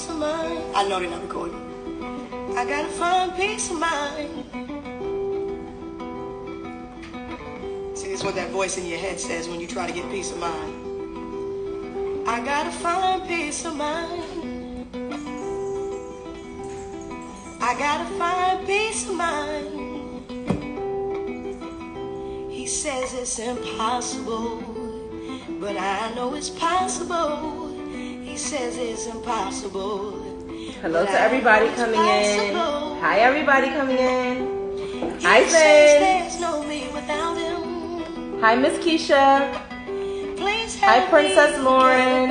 peace of mind. I know they're not recording. I gotta find peace of mind. See, it's what that voice in your head says when you try to get peace of mind. I gotta find peace of mind. I gotta find peace of mind. He says it's impossible, but I know it's possible. He says it's impossible. Hello to everybody coming in. Hi, everybody coming in. Hi, Finn. Hi, Miss Keisha. Hi, Princess Lauren.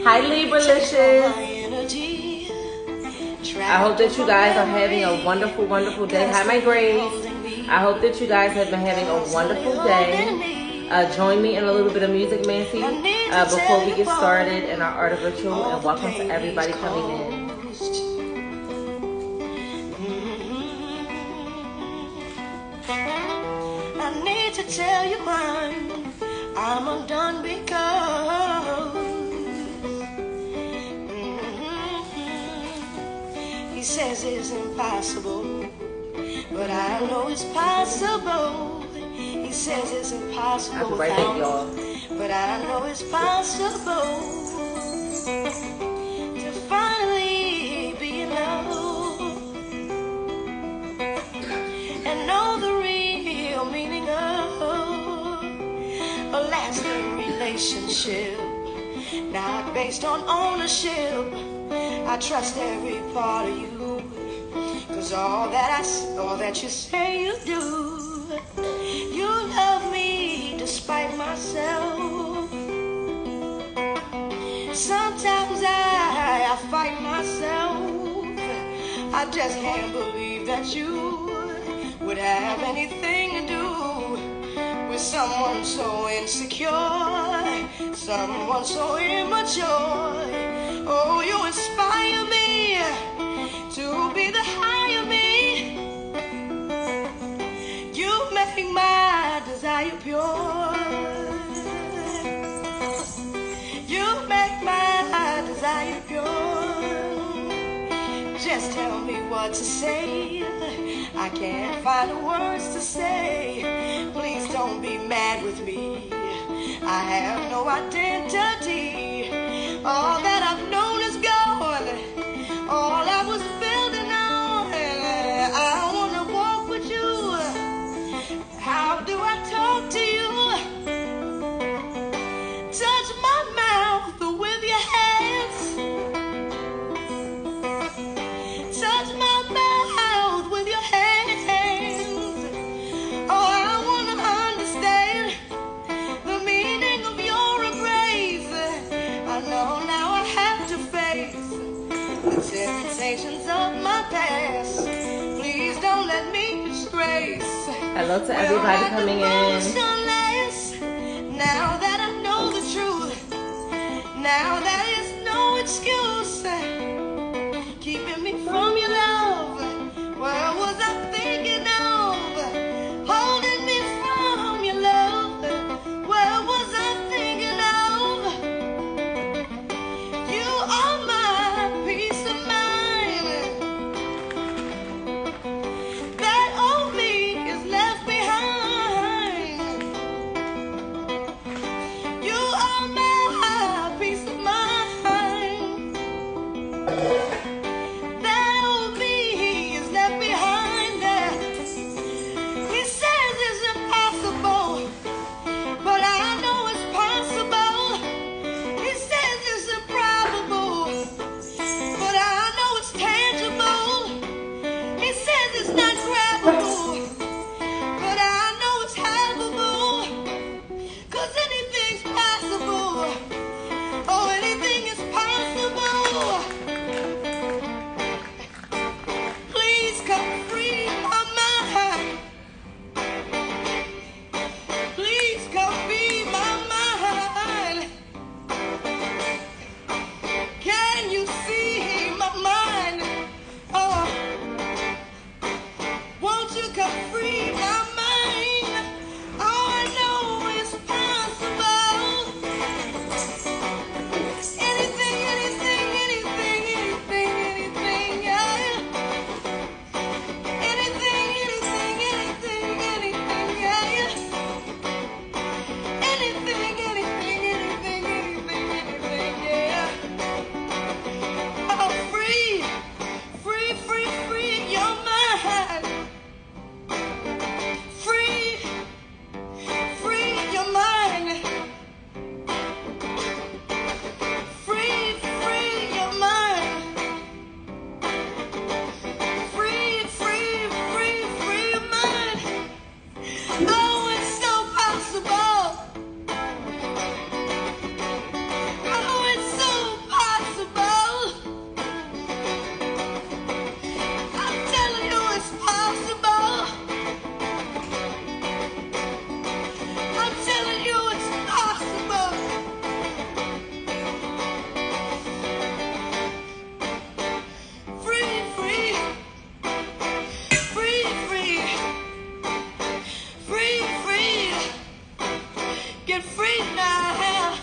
Hi, Libralicious. I hope that you guys are having a wonderful, wonderful day. Hi, my Grace. I hope that you guys have been having a wonderful day. Join me in a little bit of music, Mancy, before we get started in our art of ritual, and welcome to everybody coming in. I need to tell you I'm undone because he says it's impossible, but I know it's possible. He says it's impossible without y'all, but I know it's possible to finally be in love and know the real meaning of a lasting relationship, not based on ownership. I trust every part of you, 'cause all that you say you do. You love me despite myself. Sometimes I fight myself. I just can't believe that you would have anything to do with someone so insecure, someone so immature. Oh, you inspire me to be the higher me. You make my desire pure. You make my desire pure. Just tell me what to say. I can't find the words to say. Please don't be mad with me. I have no identity. All that I've known is gone. All I was building on. I wanna walk with you. How do I talk to you? Touch my mouth with your hands. Touch my mouth with your hands. Oh, I want to understand the meaning of your embrace. I know now I have to face the temptations of my past. Please don't let me disgrace. Hello to everybody coming in. Now that I know the truth, now there is no excuse keeping me from your love. What was I thinking of? Holding me from your love. What was I thinking of? You are my peace of mind. That old me is left behind. You are my peace of mind. free now.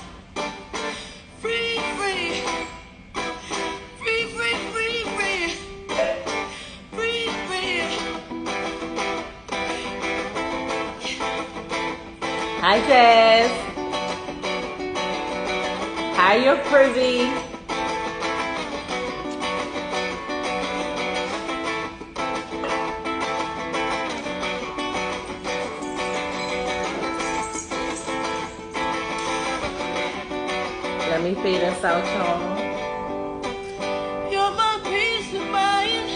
Free, free. Free, free, free, free. Free, free. Hi, Jazz. Hi, you're privy. Let me fade us out, y'all. You're my peace of mind.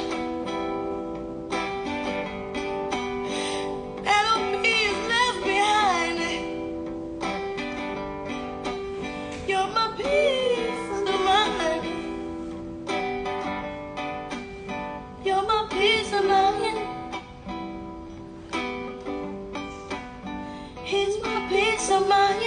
Never be left behind. You're my peace of mind. You're my peace of mind. He's my peace of mind.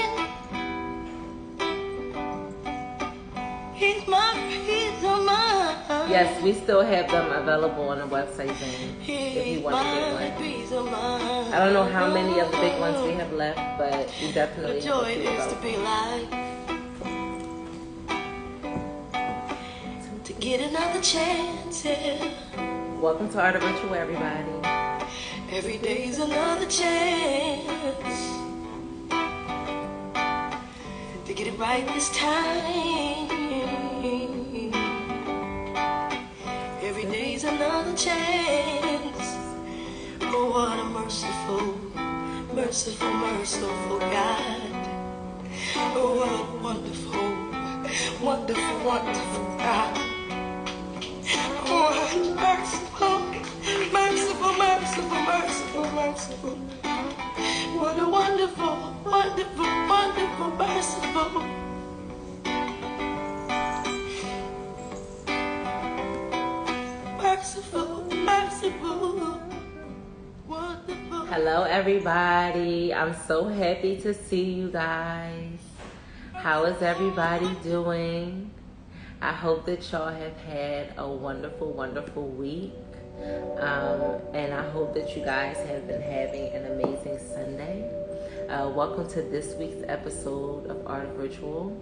He's my peace of mind. Yes, we still have them available on the website, Zane, if you want to get one. Peace of mind. I don't know how many of the big ones we have left, but we definitely The have a joy few it is to available. be alive. To get another chance, yeah. Welcome to Art of Ritual, everybody. Every day's another chance to get it right this time. Every day's another chance. Oh, what a merciful, merciful, merciful God. Oh, what a wonderful, wonderful, wonderful God. Oh, merciful, merciful, merciful, merciful, merciful. What a wonderful, wonderful, wonderful, merciful. Merciful, merciful, wonderful. Hello, everybody. I'm so happy to see you guys. How is everybody doing? I hope that y'all have had a wonderful, wonderful week. And I hope that you guys have been having an amazing Sunday. Welcome to this week's episode of Art of Ritual,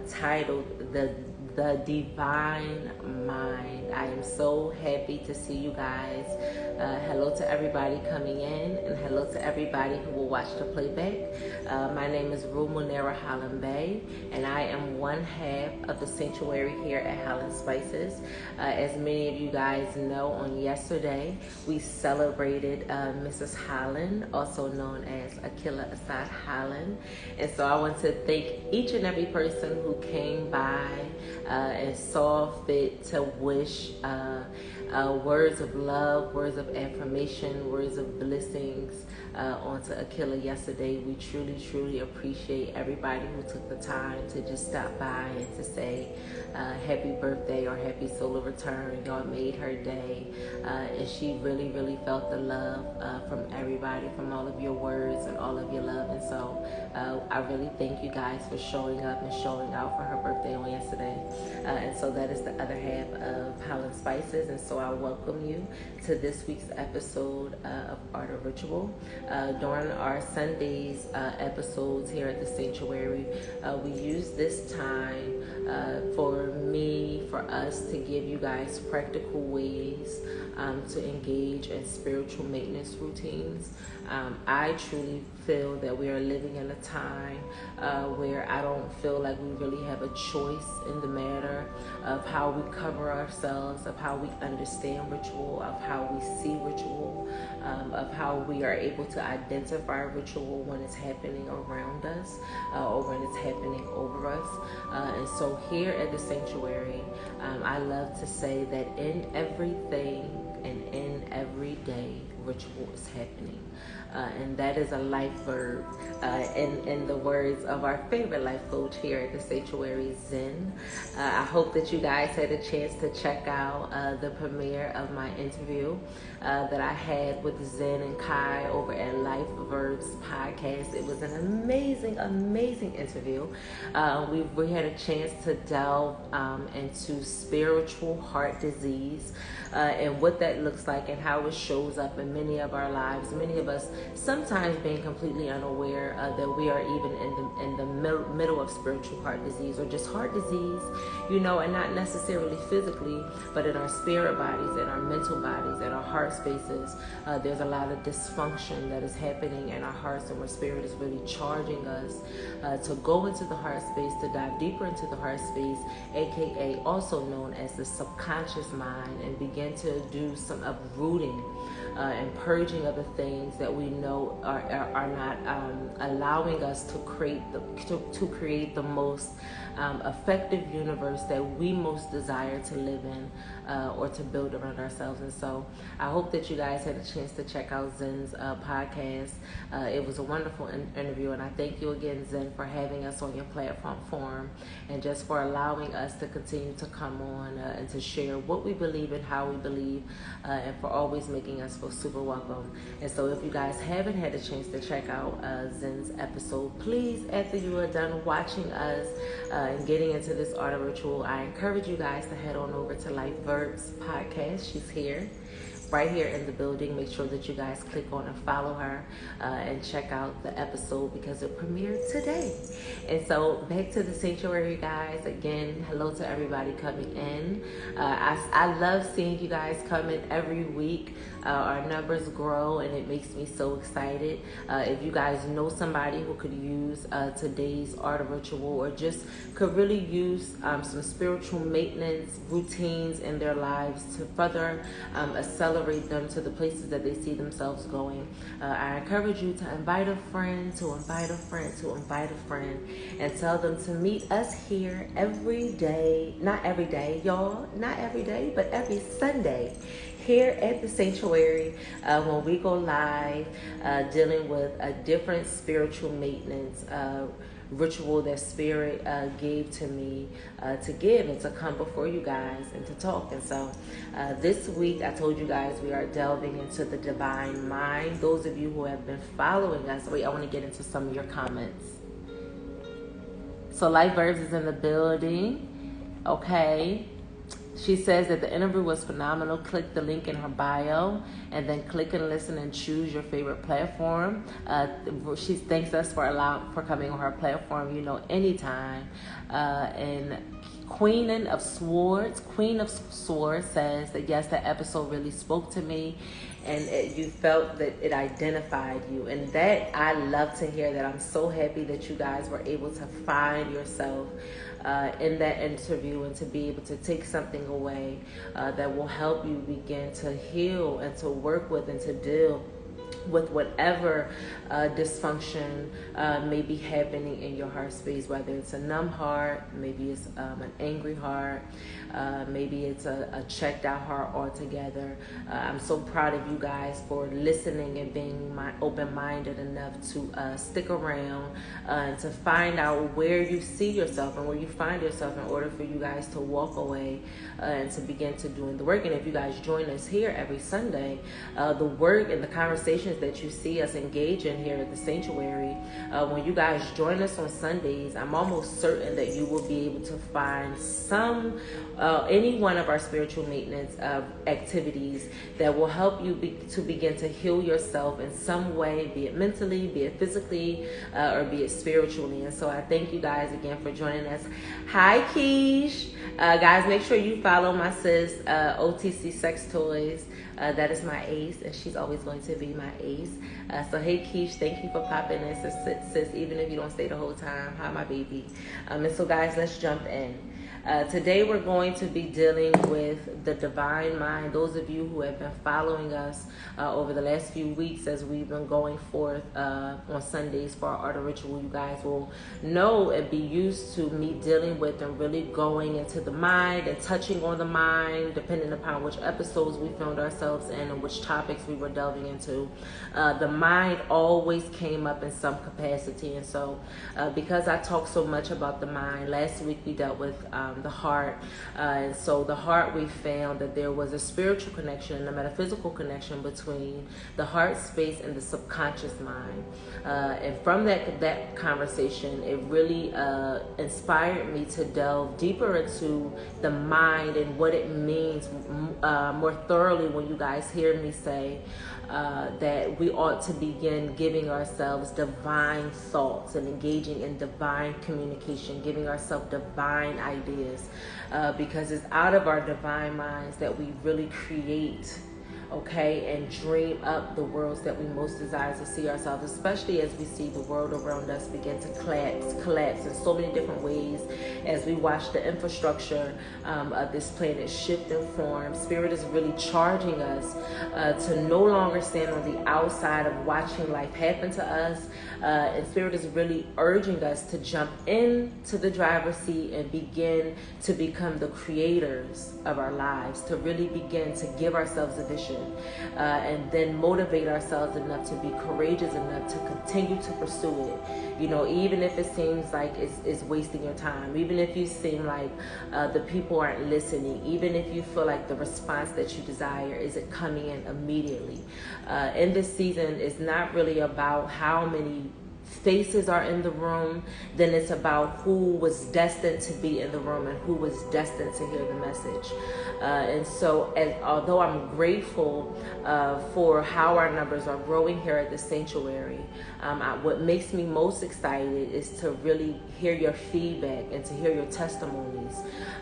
titled The Divine Mind. I am so happy to see you guys. Hello to everybody coming in, and hello to everybody who will watch the playback. My name is Rue Munera Holland Bay, and I am one half of the sanctuary here at Holland Spices. As many of you guys know, on yesterday we celebrated Mrs. Holland, also known as Akila Assad Holland. And so I want to thank each and every person who came by and saw fit to wish words of love, words of affirmation, words of blessings onto Akila yesterday. We truly, truly appreciate everybody who took the time to just stop by and to say happy birthday or happy solar return. Y'all made her day, and she really, really felt the love from everybody, from all of your words and all of your love. And so I really thank you guys for showing up and showing out for her birthday on yesterday. And so that is the other half of Holland Spices. And so I welcome you to this week's episode of Art of Ritual. During our Sundays episodes here at the Sanctuary, we use this time for us to give you guys practical ways to engage in spiritual maintenance routines. I truly feel that we are living in a time where I don't feel like we really have a choice in the matter of how we cover ourselves, of how we understand ritual, of how we see ritual, of how we are able to identify ritual when it's happening around us or when it's happening over us. And so here at the Sanctuary, I love to say that in everything and in every day, ritual is happening. And that is a life verb in the words of our favorite life coach here at the Sanctuary, Zen. I hope that you guys had a chance to check out the premiere of my interview that I had with Zen and Kai over at Life Verbs podcast. It was an amazing, amazing interview. We had a chance to delve into spiritual heart disease and what that looks like and how it shows up in many of our lives, many of us sometimes being completely unaware that we are even in the middle of spiritual heart disease, or just heart disease, you know, and not necessarily physically, but in our spirit bodies, in our mental bodies, in our heart spaces. There's a lot of dysfunction that is happening in our hearts, and where spirit is really charging us to go into the heart space, to dive deeper into the heart space, aka also known as the subconscious mind, and begin to do some uprooting and purging of the things that we know are not allowing us to create the most effective universe that we most desire to live in, or to build around ourselves. And so I hope that you guys had a chance to check out Zen's podcast. It was a wonderful interview, and I thank you again, Zen, for having us on your platform, and just for allowing us to continue to come on and to share what we believe and how we believe, and for always making us feel super welcome. And so if you guys haven't had a chance to check out Zen's episode, please, after you are done watching us and getting into this art of ritual, I encourage you guys to head on over to Life Verbs podcast. She's here, right here in the building. Make sure that you guys click on and follow her and check out the episode, because it premiered today. And so back to the sanctuary, guys. Again, hello to everybody coming in. I love seeing you guys come in every week. Our numbers grow, and it makes me so excited. If you guys know somebody who could use today's art of ritual, or just could really use some spiritual maintenance routines in their lives to further accelerate them to the places that they see themselves going, I encourage you to invite a friend, to invite a friend, to invite a friend, and tell them to meet us here every day. Not every day, y'all. Not every day, but every Sunday here at the sanctuary, when we go live, dealing with a different spiritual maintenance ritual that Spirit gave to me to give and to come before you guys and to talk. And so this week, I told you guys we are delving into the divine mind. Those of you who have been following us, wait, I want to get into some of your comments. So Life Verbs is in the building. Okay. She says that the interview was phenomenal. Click the link in her bio, and then click and listen and choose your favorite platform. She thanks us for coming on her platform, you know, anytime. And Queen of Swords says that yes, that episode really spoke to me, and you felt that it identified you. And that, I love to hear that. I'm so happy that you guys were able to find yourself in that interview, and to be able to take something away that will help you begin to heal and to work with and to deal with whatever dysfunction may be happening in your heart space, whether it's a numb heart, maybe it's an angry heart, maybe it's a checked out heart altogether. I'm so proud of you guys for listening and being open-minded enough to stick around and to find out where you see yourself and where you find yourself, in order for you guys to walk away and to begin to doing the work. And if you guys join us here every Sunday, the work and the conversations that you see us engage in here at the sanctuary, when you guys join us on Sundays, I'm almost certain that you will be able to find any one of our spiritual maintenance activities that will help you to begin to heal yourself in some way, be it mentally, be it physically, or be it spiritually. And so I thank you guys again for joining us. Hi, Keish. Guys, make sure you follow my sis, OTC Sex Toys. That is my ace, and she's always going to be my ace. So hey, Keish, thank you for popping in, sis, even if you don't stay the whole time. Hi, my baby. And so guys, let's jump in. Today we're going to be dealing with the divine mind. Those of you who have been following us over the last few weeks as we've been going forth on Sundays for our art of ritual, you guys will know and be used to me dealing with and really going into the mind and touching on the mind, depending upon which episodes we found ourselves in and which topics we were delving into. The mind always came up in some capacity. And so because I talk so much about the mind, last week we dealt with the heart. And so the heart, we found that there was a spiritual connection and a metaphysical connection between the heart space and the subconscious mind. And from that conversation, it really inspired me to delve deeper into the mind and what it means more thoroughly when you guys hear me say that we ought to begin giving ourselves divine thoughts and engaging in divine communication, giving ourselves divine ideas, because it's out of our divine minds that we really create, okay, and dream up the worlds that we most desire to see ourselves, especially as we see the world around us begin to collapse in so many different ways, as we watch the infrastructure of this planet shift and form. Spirit is really charging us to no longer stand on the outside of watching life happen to us, and Spirit is really urging us to jump into the driver's seat and begin to become the creators of our lives, to really begin to give ourselves a vision, and then motivate ourselves enough to be courageous enough to continue to pursue it. You know, even if it seems like it's wasting your time, even if you seem like the people aren't listening, even if you feel like the response that you desire isn't coming in immediately. In this season, it's not really about how many faces are in the room, then it's about who was destined to be in the room and who was destined to hear the message. And so, although I'm grateful for how our numbers are growing here at the sanctuary, what makes me most excited is to really hear your feedback and to hear your testimonies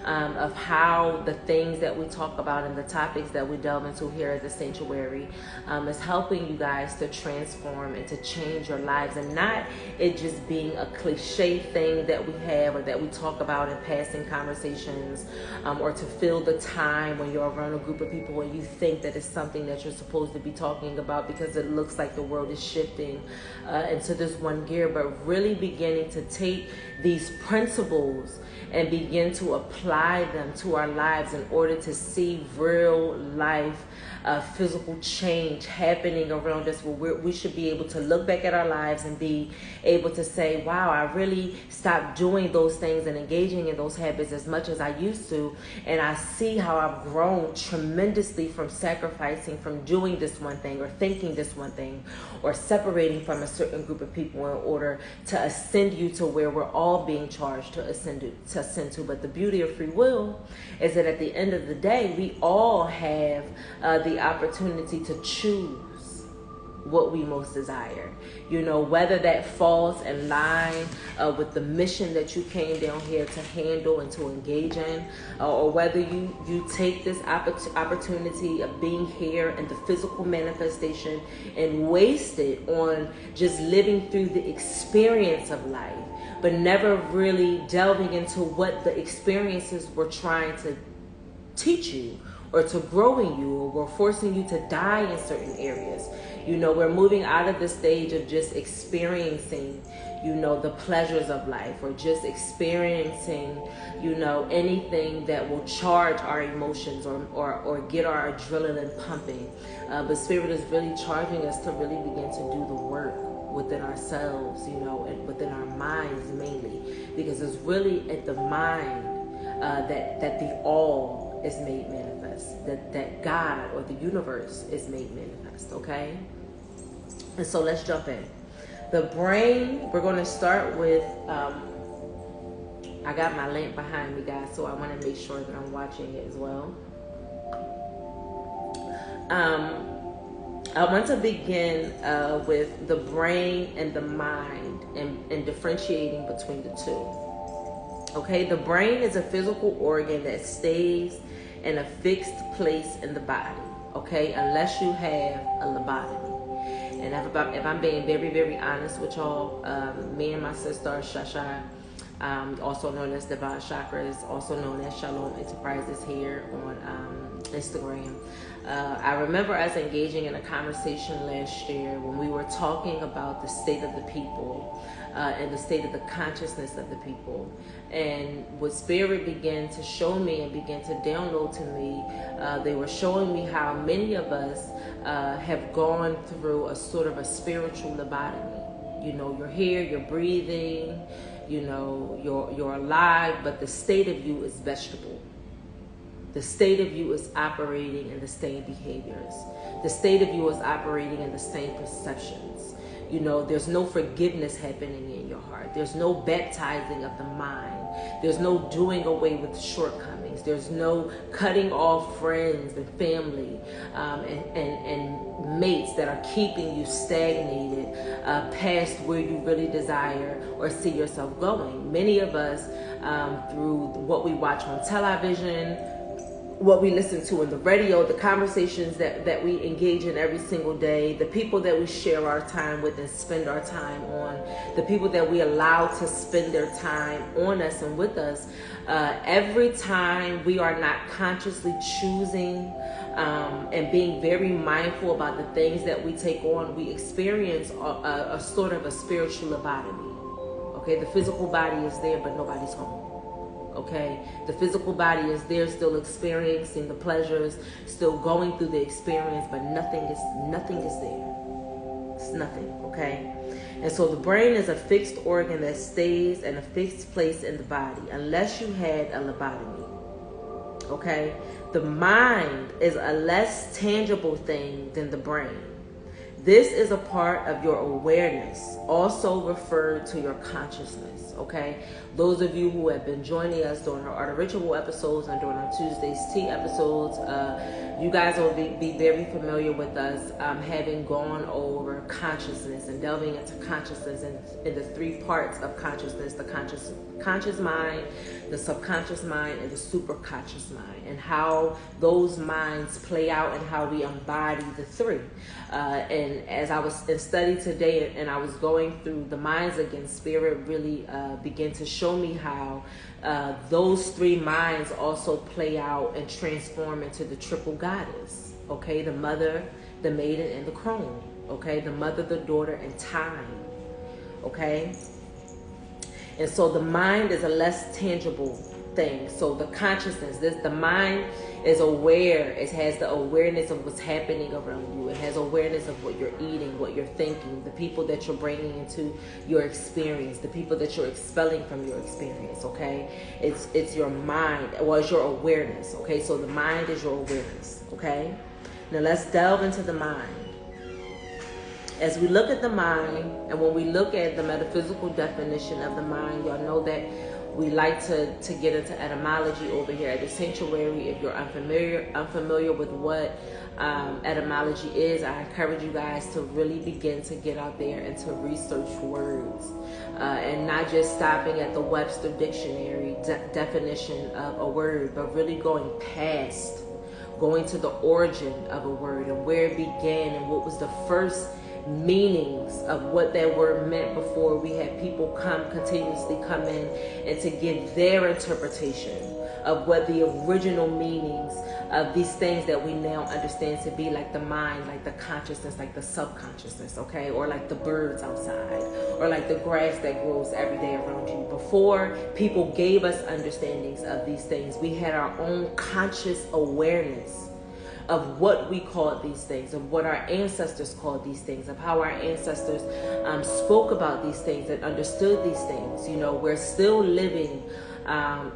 of how the things that we talk about and the topics that we delve into here at the sanctuary is helping you guys to transform and to change your lives, and not it just being a cliche thing that we have or that we talk about in passing conversations, or to fill the time when you're around a group of people and you think that it's something that you're supposed to be talking about because it looks like the world is shifting into this one gear, but really beginning to take these principles and begin to apply them to our lives in order to see real life physical change happening around us, where we should be able to look back at our lives and be able to say, wow, I really stopped doing those things and engaging in those habits as much as I used to, and I see how I've grown tremendously from sacrificing, from doing this one thing or thinking this one thing or separating from a certain group of people in order to ascend you to where we're all being charged to ascend to. But the beauty of free will is that at the end of the day, we all have the opportunity to choose what we most desire. You know, whether that falls in line with the mission that you came down here to handle and to engage in, or whether you take this opportunity of being here in the physical manifestation and waste it on just living through the experience of life, but never really delving into what the experiences were trying to teach you or to grow in you, or were forcing you to die in certain areas. You know, we're moving out of the stage of just experiencing, you know, the pleasures of life, or just experiencing, you know, anything that will charge our emotions or get our adrenaline pumping. But Spirit is really charging us to really begin to do the work within ourselves, you know, and within our minds mainly, because it's really at the mind that the all is made manifest, that God or the universe is made manifest, okay? And so let's jump in. The brain, we're going to start with, I got my lamp behind me, guys, so I want to make sure that I'm watching it as well. I want to begin with the brain and the mind and differentiating between the two. Okay, the brain is a physical organ that stays in a fixed place in the body, okay, unless you have a lobotomy. And if I'm being very, very honest with y'all, me and my sister Shasha, also known as Divine Chakras, also known as Shalom Enterprises here on Instagram. I remember us engaging in a conversation last year when we were talking about the state of the people and the state of the consciousness of the people. And what Spirit began to show me and began to download to me, they were showing me how many of us have gone through a sort of a spiritual lobotomy. You know, you're here, you're breathing, you're alive, but the state of you is vegetable. The state of you is operating in the same behaviors. The state of you is operating in the same perceptions. There's no forgiveness happening in your heart. There's no baptizing of the mind. There's no doing away with shortcomings. There's no cutting off friends and family and mates that are keeping you stagnated past where you really desire or see yourself going. Many of us, through what we watch on television, what we listen to in the radio, the conversations that we engage in every single day, the people that we share our time with and spend our time on, the people that we allow to spend their time on us and with us, every time we are not consciously choosing and being very mindful about the things that we take on, we experience a sort of a spiritual lobotomy. Okay, the physical body is there, but nobody's home. Okay, the physical body is there, still experiencing the pleasures, still going through the experience, but nothing is there. It's nothing. Okay, and so the brain is a fixed organ that stays in a fixed place in the body unless you had a lobotomy. Okay, the mind is a less tangible thing than the brain. This is a part of your awareness, also referred to your consciousness, okay? Those of you who have been joining us during our Art of Ritual episodes and during our Tuesday's Tea episodes, you guys will be very familiar with us having gone over consciousness and delving into consciousness and in the three parts of consciousness, the conscious mind, the subconscious mind, and the superconscious mind, and how those minds play out and how we embody the three. And as I was in study today and I was going through the minds again, Spirit really began to show me how those three minds also play out and transform into the triple goddess. Okay, the mother, the maiden, and the crone. Okay, the mother, the daughter, and time. Okay, and so the mind is a less tangible thing. So the consciousness, the mind is aware. It has the awareness of what's happening around you. It has awareness of what you're eating, what you're thinking, the people that you're bringing into your experience, the people that you're expelling from your experience. Okay, it's your mind. Well, it's your awareness. Okay, so the mind is your awareness. Okay, now let's delve into the mind. As we look at the mind, and when we look at the metaphysical definition of the mind, y'all know that we like to get into etymology over here at the sanctuary. If you're unfamiliar with what etymology is, I encourage you guys to really begin to get out there and to research words and not just stopping at the Webster Dictionary definition of a word, but really going past, going to the origin of a word and where it began and what was the first meanings of what that word meant before we had people continuously come in and to give their interpretation of what the original meanings of these things that we now understand to be, like the mind, like the consciousness, like the subconsciousness, okay, or like the birds outside, or like the grass that grows every day around you. Before people gave us understandings of these things, we had our own conscious awareness of what we called these things, of what our ancestors called these things, of how our ancestors spoke about these things and understood these things. You know, we're still living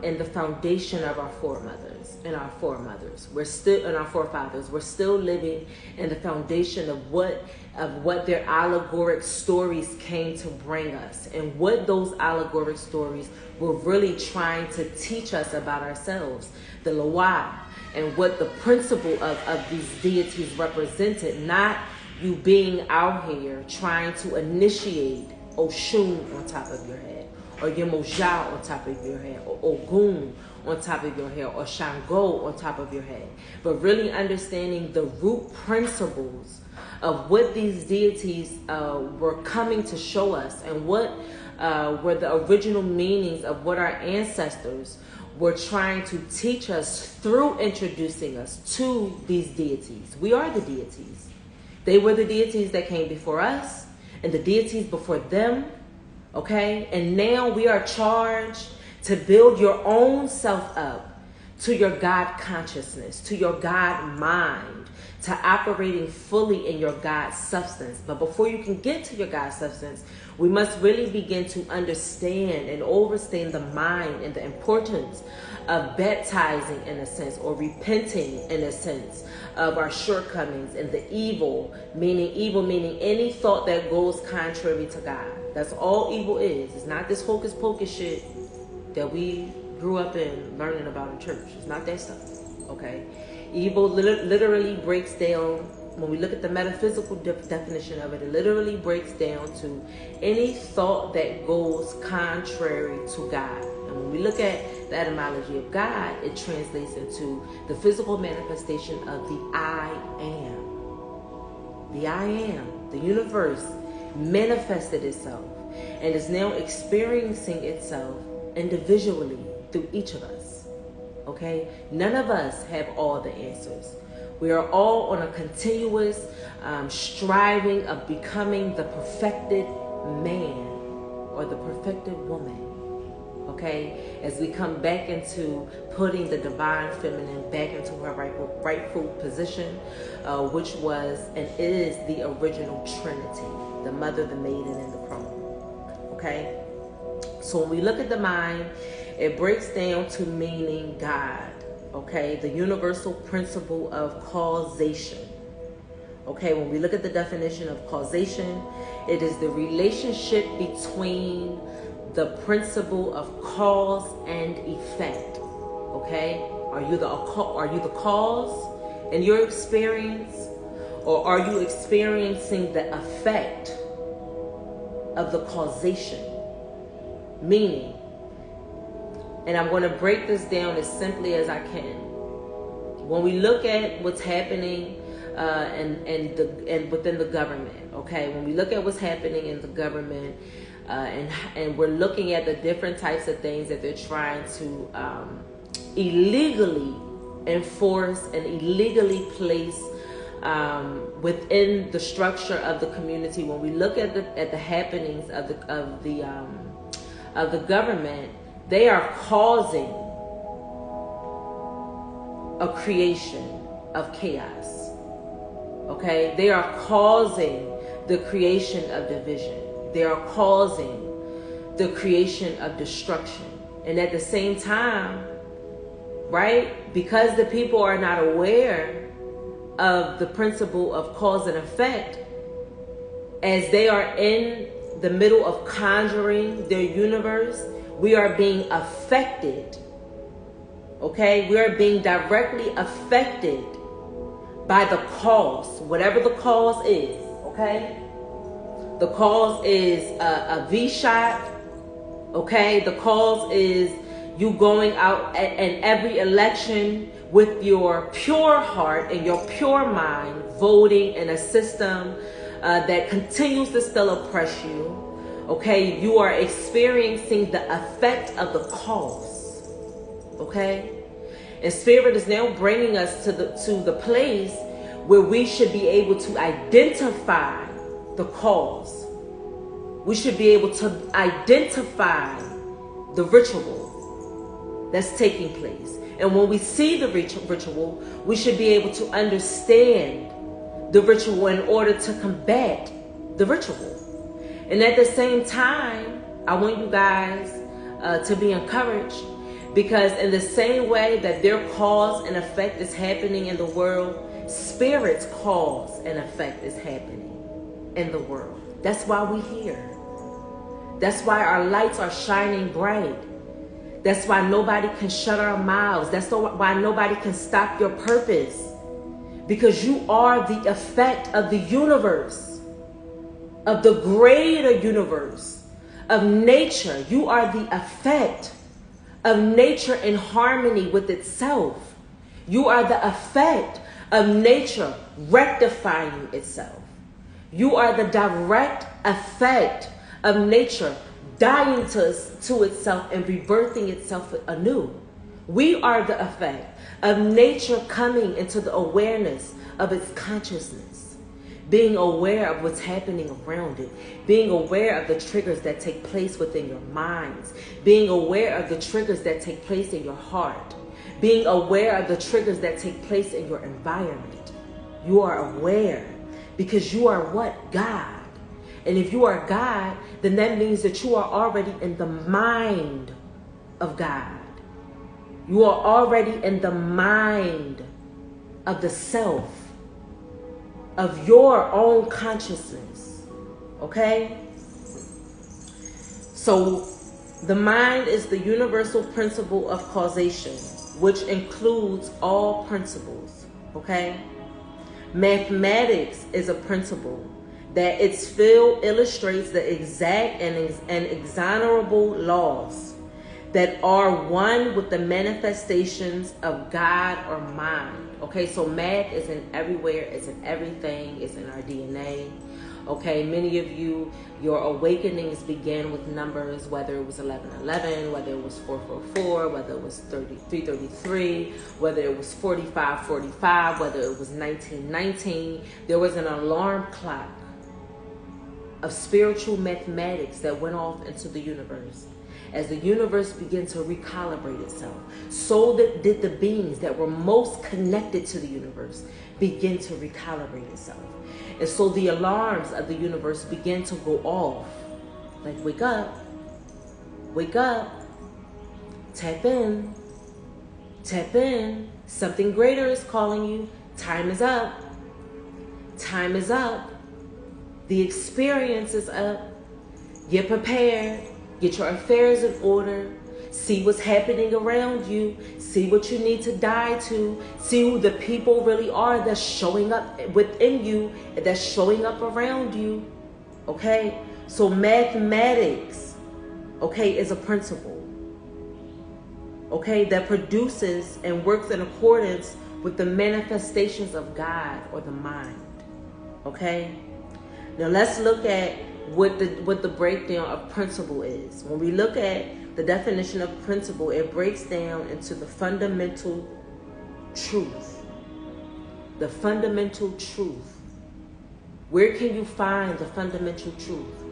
in the foundation of our foremothers and our foremothers. We're still in our forefathers. We're still living in the foundation of what their allegoric stories came to bring us, and what those allegoric stories were really trying to teach us about ourselves, the Loa, and what the principle of these deities represented. Not you being out here trying to initiate Oshun on top of your head, or Yemoja on top of your head, or Ogun on top of your head, or Shango on top of your head, but really understanding the root principles of what these deities were coming to show us, and what were the original meanings of what our ancestors were trying to teach us through introducing us to these deities. We are the deities. They were the deities that came before us and the deities before them, okay? And now we are charged to build your own self up to your God consciousness, to your God mind, to operating fully in your God substance. But before you can get to your God substance, we must really begin to understand and overstand the mind and the importance of baptizing, in a sense, or repenting, in a sense, of our shortcomings and the evil meaning any thought that goes contrary to God. That's all evil is. It's not this hocus pocus shit that we grew up in learning about in church. It's not that stuff, okay? Evil literally breaks down, when we look at the metaphysical definition of it, it literally breaks down to any thought that goes contrary to God. And when we look at the etymology of God, it translates into the physical manifestation of the I am. The I am, the universe, manifested itself and is now experiencing itself individually through each of us. Okay? None of us have all the answers. We are all on a continuous striving of becoming the perfected man or the perfected woman. Okay? As we come back into putting the divine feminine back into her rightful position, which was and is the original Trinity, the mother, the maiden, and the crone. Okay? So when we look at the mind, it breaks down to meaning God. Okay, the universal principle of causation. Okay, when we look at the definition of causation, it is the relationship between the principle of cause and effect. Okay, are you the cause in your experience, or are you experiencing the effect of the causation? Meaning, and I'm going to break this down as simply as I can. When we look at what's happening and within the government, okay, when we look at what's happening in the government, and we're looking at the different types of things that they're trying to illegally enforce and illegally place within the structure of the community. When we look at the happenings of the government, they are causing a creation of chaos. Okay? They are causing the creation of division. They are causing the creation of destruction. And at the same time, right? Because the people are not aware of the principle of cause and effect, as they are in the middle of conjuring their universe, we are being affected. Okay? We are being directly affected by the cause, whatever the cause is. Okay? The cause is a V-shot. Okay? The cause is you going out in every election with your pure heart and your pure mind, voting in a system that continues to still oppress you. Okay, you are experiencing the effect of the cause. Okay, and Spirit is now bringing us to the place where we should be able to identify the cause. We should be able to identify the ritual that's taking place. And when we see the ritual, we should be able to understand the ritual in order to combat the ritual. And at the same time, I want you guys to be encouraged, because in the same way that their cause and effect is happening in the world, Spirit's cause and effect is happening in the world. That's why we're here. That's why our lights are shining bright. That's why nobody can shut our mouths. That's why nobody can stop your purpose. Because you are the effect of the universe, of the greater universe, of nature. You are the effect of nature in harmony with itself. You are the effect of nature rectifying itself. You are the direct effect of nature dying to itself and rebirthing itself anew. We are the effect of nature coming into the awareness of its consciousness, being aware of what's happening around it, being aware of the triggers that take place within your minds, being aware of the triggers that take place in your heart, being aware of the triggers that take place in your environment. You are aware because you are what? God. And if you are God, then that means that you are already in the mind of God. You are already in the mind of the self, of your own consciousness. Okay? So the mind is the universal principle of causation, which includes all principles. Okay? Mathematics is a principle that its field illustrates the exact and inexorable laws that are one with the manifestations of God or mind. Okay, so math is in everywhere, it's in everything, it's in our DNA. Okay, many of you, your awakenings began with numbers, whether it was 1111, whether it was 444, whether it was 333, whether it was 4545, whether it was 1919. There was an alarm clock of spiritual mathematics that went off into the universe. As the universe began to recalibrate itself, so did the beings that were most connected to the universe begin to recalibrate itself. And so the alarms of the universe began to go off. Like, wake up, tap in, something greater is calling you, time is up, the experience is up, get prepared, get your affairs in order, see what's happening around you, see what you need to die to, see who the people really are that's showing up within you, that's showing up around you. Okay? So mathematics, okay, is a principle, okay, that produces and works in accordance with the manifestations of God or the mind. Okay? Now let's look at what the breakdown of principle is. When we look at the definition of principle, it breaks down into the fundamental truth. The fundamental truth. Where can you find the fundamental truth?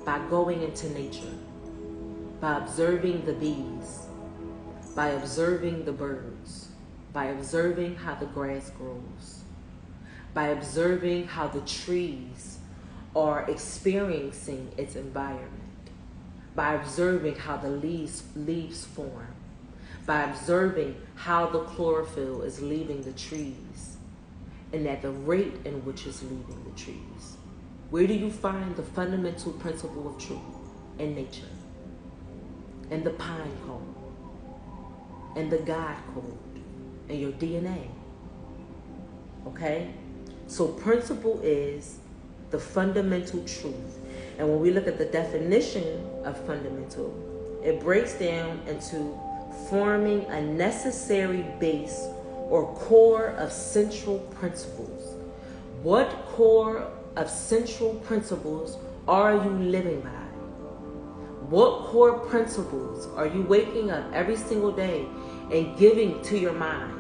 By going into nature, by observing the bees, by observing the birds, by observing how the grass grows, by observing how the trees are experiencing its environment, by observing how the leaves form, by observing how the chlorophyll is leaving the trees and at the rate in which it's leaving the trees. Where do you find the fundamental principle of truth? In nature, in the pine cone, in the God code, in your DNA. Okay? So principle is the fundamental truth. And when we look at the definition of fundamental, it breaks down into forming a necessary base or core of central principles. What core of central principles are you living by? What core principles are you waking up every single day and giving to your mind?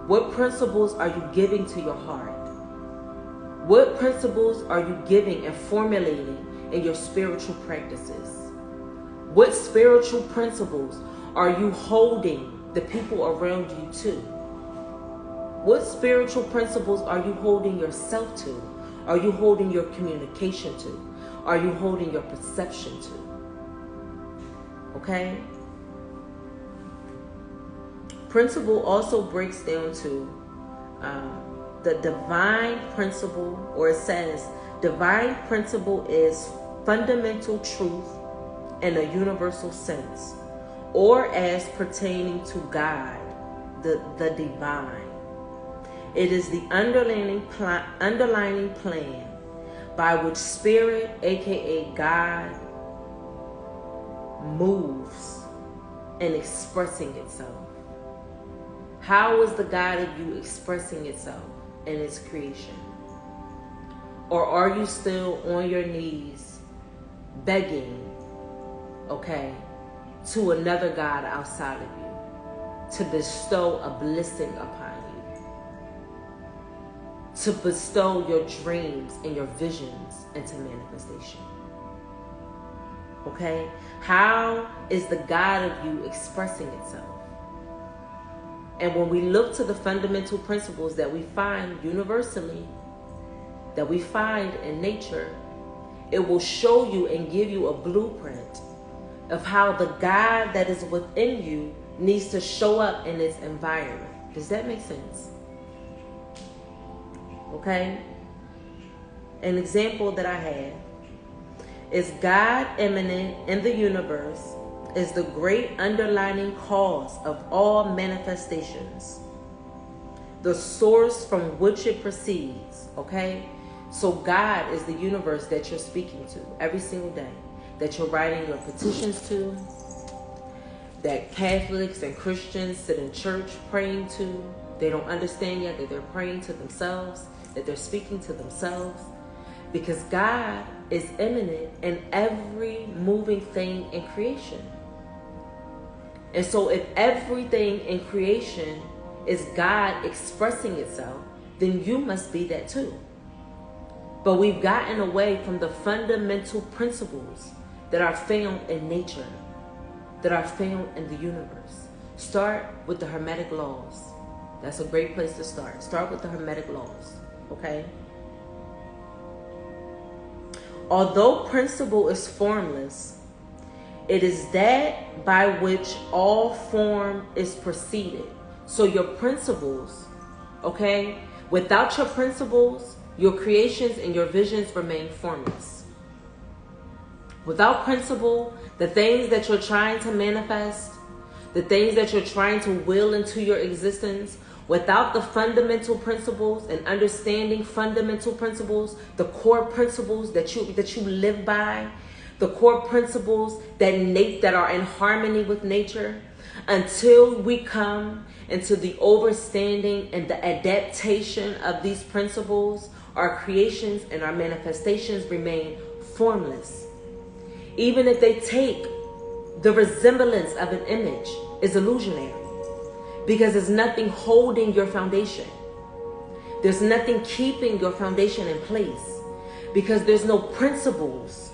What principles are you giving to your heart? What principles are you giving and formulating in your spiritual practices? What spiritual principles are you holding the people around you to? What spiritual principles are you holding yourself to? Are you holding your communication to? Are you holding your perception to? Okay? Principle also breaks down to the divine principle, or it says divine principle is fundamental truth in a universal sense, or as pertaining to God, the divine. It is the underlying plan by which spirit, aka God, moves in expressing itself. How is the God of you expressing itself in its creation? Or are you still on your knees begging, okay, to another God outside of you to bestow a blessing upon you, to bestow your dreams and your visions into manifestation? Okay? How is the God of you expressing itself? And when we look to the fundamental principles that we find universally, that we find in nature, it will show you and give you a blueprint of how the God that is within you needs to show up in its environment. Does that make sense? Okay? An example that I have is God immanent in the universe is the great underlying cause of all manifestations, the source from which it proceeds. Okay? So God is the universe that you're speaking to every single day, that you're writing your petitions to, that Catholics and Christians sit in church praying to. They don't understand yet that they're praying to themselves, that they're speaking to themselves, because God is immanent in every moving thing in creation. And so if everything in creation is God expressing itself, then you must be that too. But we've gotten away from the fundamental principles that are found in nature, that are found in the universe. Start with the Hermetic laws. That's a great place to start. Start with the Hermetic laws, okay? Although principle is formless, it is that by which all form is preceded. So your principles, okay? Without your principles, your creations and your visions remain formless. Without principle, the things that you're trying to manifest, the things that you're trying to will into your existence, without the fundamental principles and understanding fundamental principles, the core principles that you live by, the core principles that are in harmony with nature, until we come into the overstanding and the adaptation of these principles, our creations and our manifestations remain formless. Even if they take the resemblance of an image, is illusionary, because there's nothing holding your foundation. There's nothing keeping your foundation in place, because there's no principles.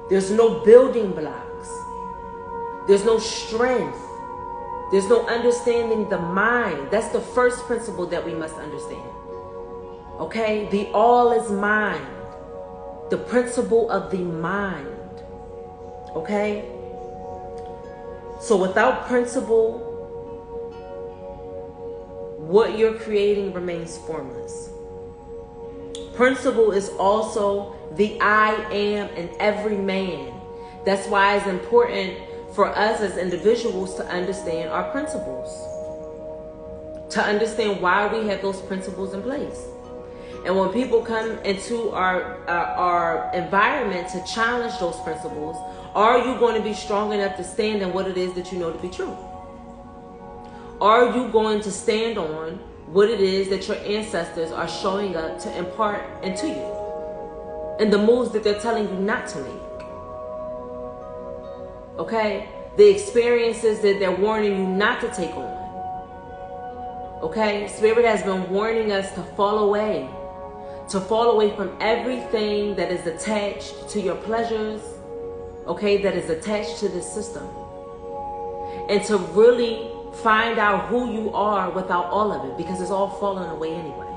There's no building blocks. There's no strength. There's no understanding the mind. That's the first principle that we must understand. Okay? The all is mind. The principle of the mind. Okay? So without principle, what you're creating remains formless. Principle is also the I am in every man. That's why it's important for us as individuals to understand our principles, to understand why we have those principles in place. And when people come into our environment to challenge those principles, are you going to be strong enough to stand in what it is that you know to be true? Are you going to stand on what it is that your ancestors are showing up to impart into you, and the moves that they're telling you not to make? Okay? The experiences that they're warning you not to take on. Okay? Spirit has been warning us to fall away from everything that is attached to your pleasures, okay, that is attached to this system, and to really find out who you are without all of it, because it's all falling away anyway.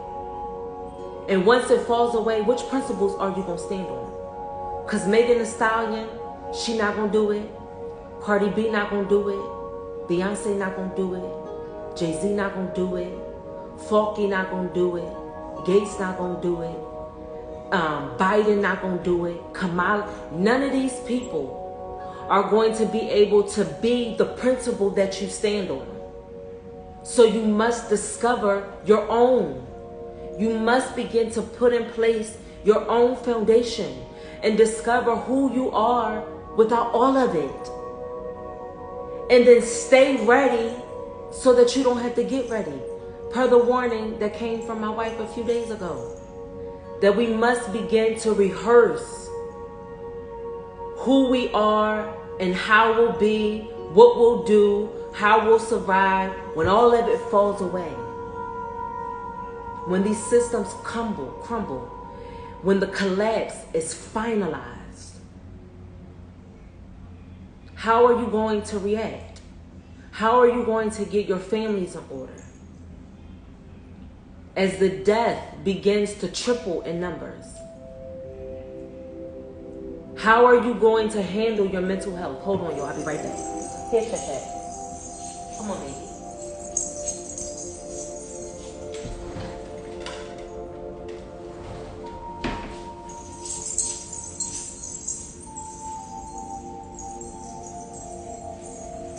And once it falls away, which principles are you going to stand on? Because Megan Thee Stallion, she not going to do it. Cardi B not going to do it. Beyonce not going to do it. Jay-Z not going to do it. Falky not going to do it. Gates not going to do it. Biden not going to do it. Kamala. None of these people are going to be able to be the principle that you stand on. So you must discover your own. You must begin to put in place your own foundation and discover who you are without all of it. And then stay ready so that you don't have to get ready. Per the warning that came from my wife a few days ago, that we must begin to rehearse who we are and how we'll be, what we'll do, how we'll survive when all of it falls away. When these systems crumble, when the collapse is finalized, how are you going to react? How are you going to get your families in order? As the death begins to triple in numbers, how are you going to handle your mental health? Hold on, y'all. I'll be right back. Here, check. Come on, baby.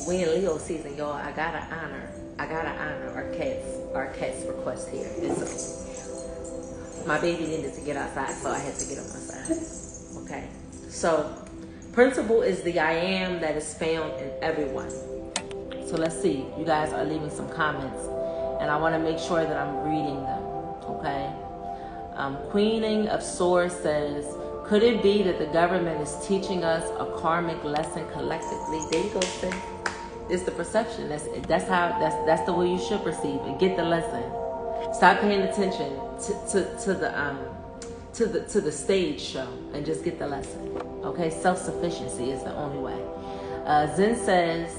We in Leo season, y'all. I gotta honor our cat's request here. And so my baby needed to get outside, so I had to get him outside. Okay. So principle is the I am that is found in everyone. So let's see. You guys are leaving some comments, and I want to make sure that I'm reading them. Okay. Queening of Swords says, could it be that the government is teaching us a karmic lesson collectively? There you go, sis. It's the perception. That's the way you should perceive it. Get the lesson. Stop paying attention to the stage show and just get the lesson. Okay, self-sufficiency is the only way. Zen says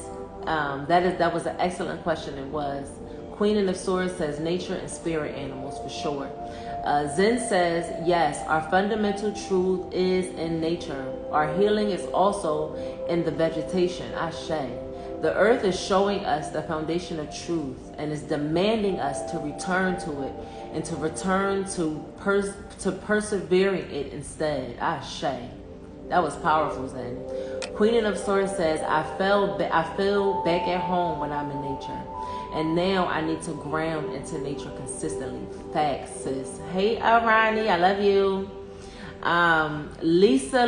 that was an excellent question. It was. Queen of Swords says nature and spirit animals for sure. Zen says yes, our fundamental truth is in nature. Our healing is also in the vegetation. Ashe. The earth is showing us the foundation of truth and is demanding us to return to it and to return to persevering it instead. Ashe. That was powerful, Zen. Queen of Swords says, I feel back at home when I'm in nature. And now I need to ground into nature consistently. Facts, sis. Hey, Arani, I love you. Lisa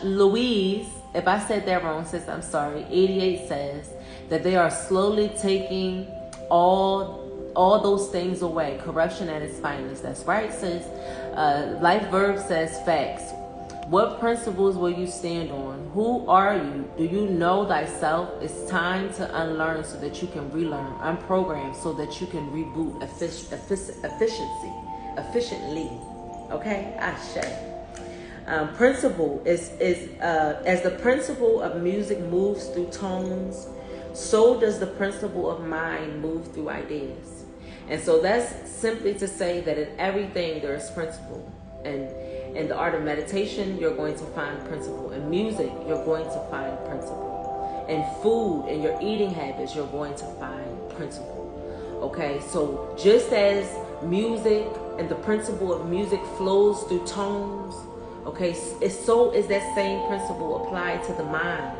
Louise, if I said that wrong, sis, I'm sorry. 88 says that they are slowly taking all those things away. Corruption at its finest. That's right, sis. Life Verb says facts. What principles will you stand on? Who are you? Do you know thyself? It's time to unlearn so that you can relearn. Unprogram so that you can reboot efficiently. Okay? Ashe. Principle is as the principle of music moves through tones, so does the principle of mind move through ideas. And so that's simply to say that in everything there is principle. And in the art of meditation, you're going to find principle. In music, you're going to find principle. In food, in your eating habits, you're going to find principle. Okay, so just as music and the principle of music flows through tones, okay, so is that same principle applied to the mind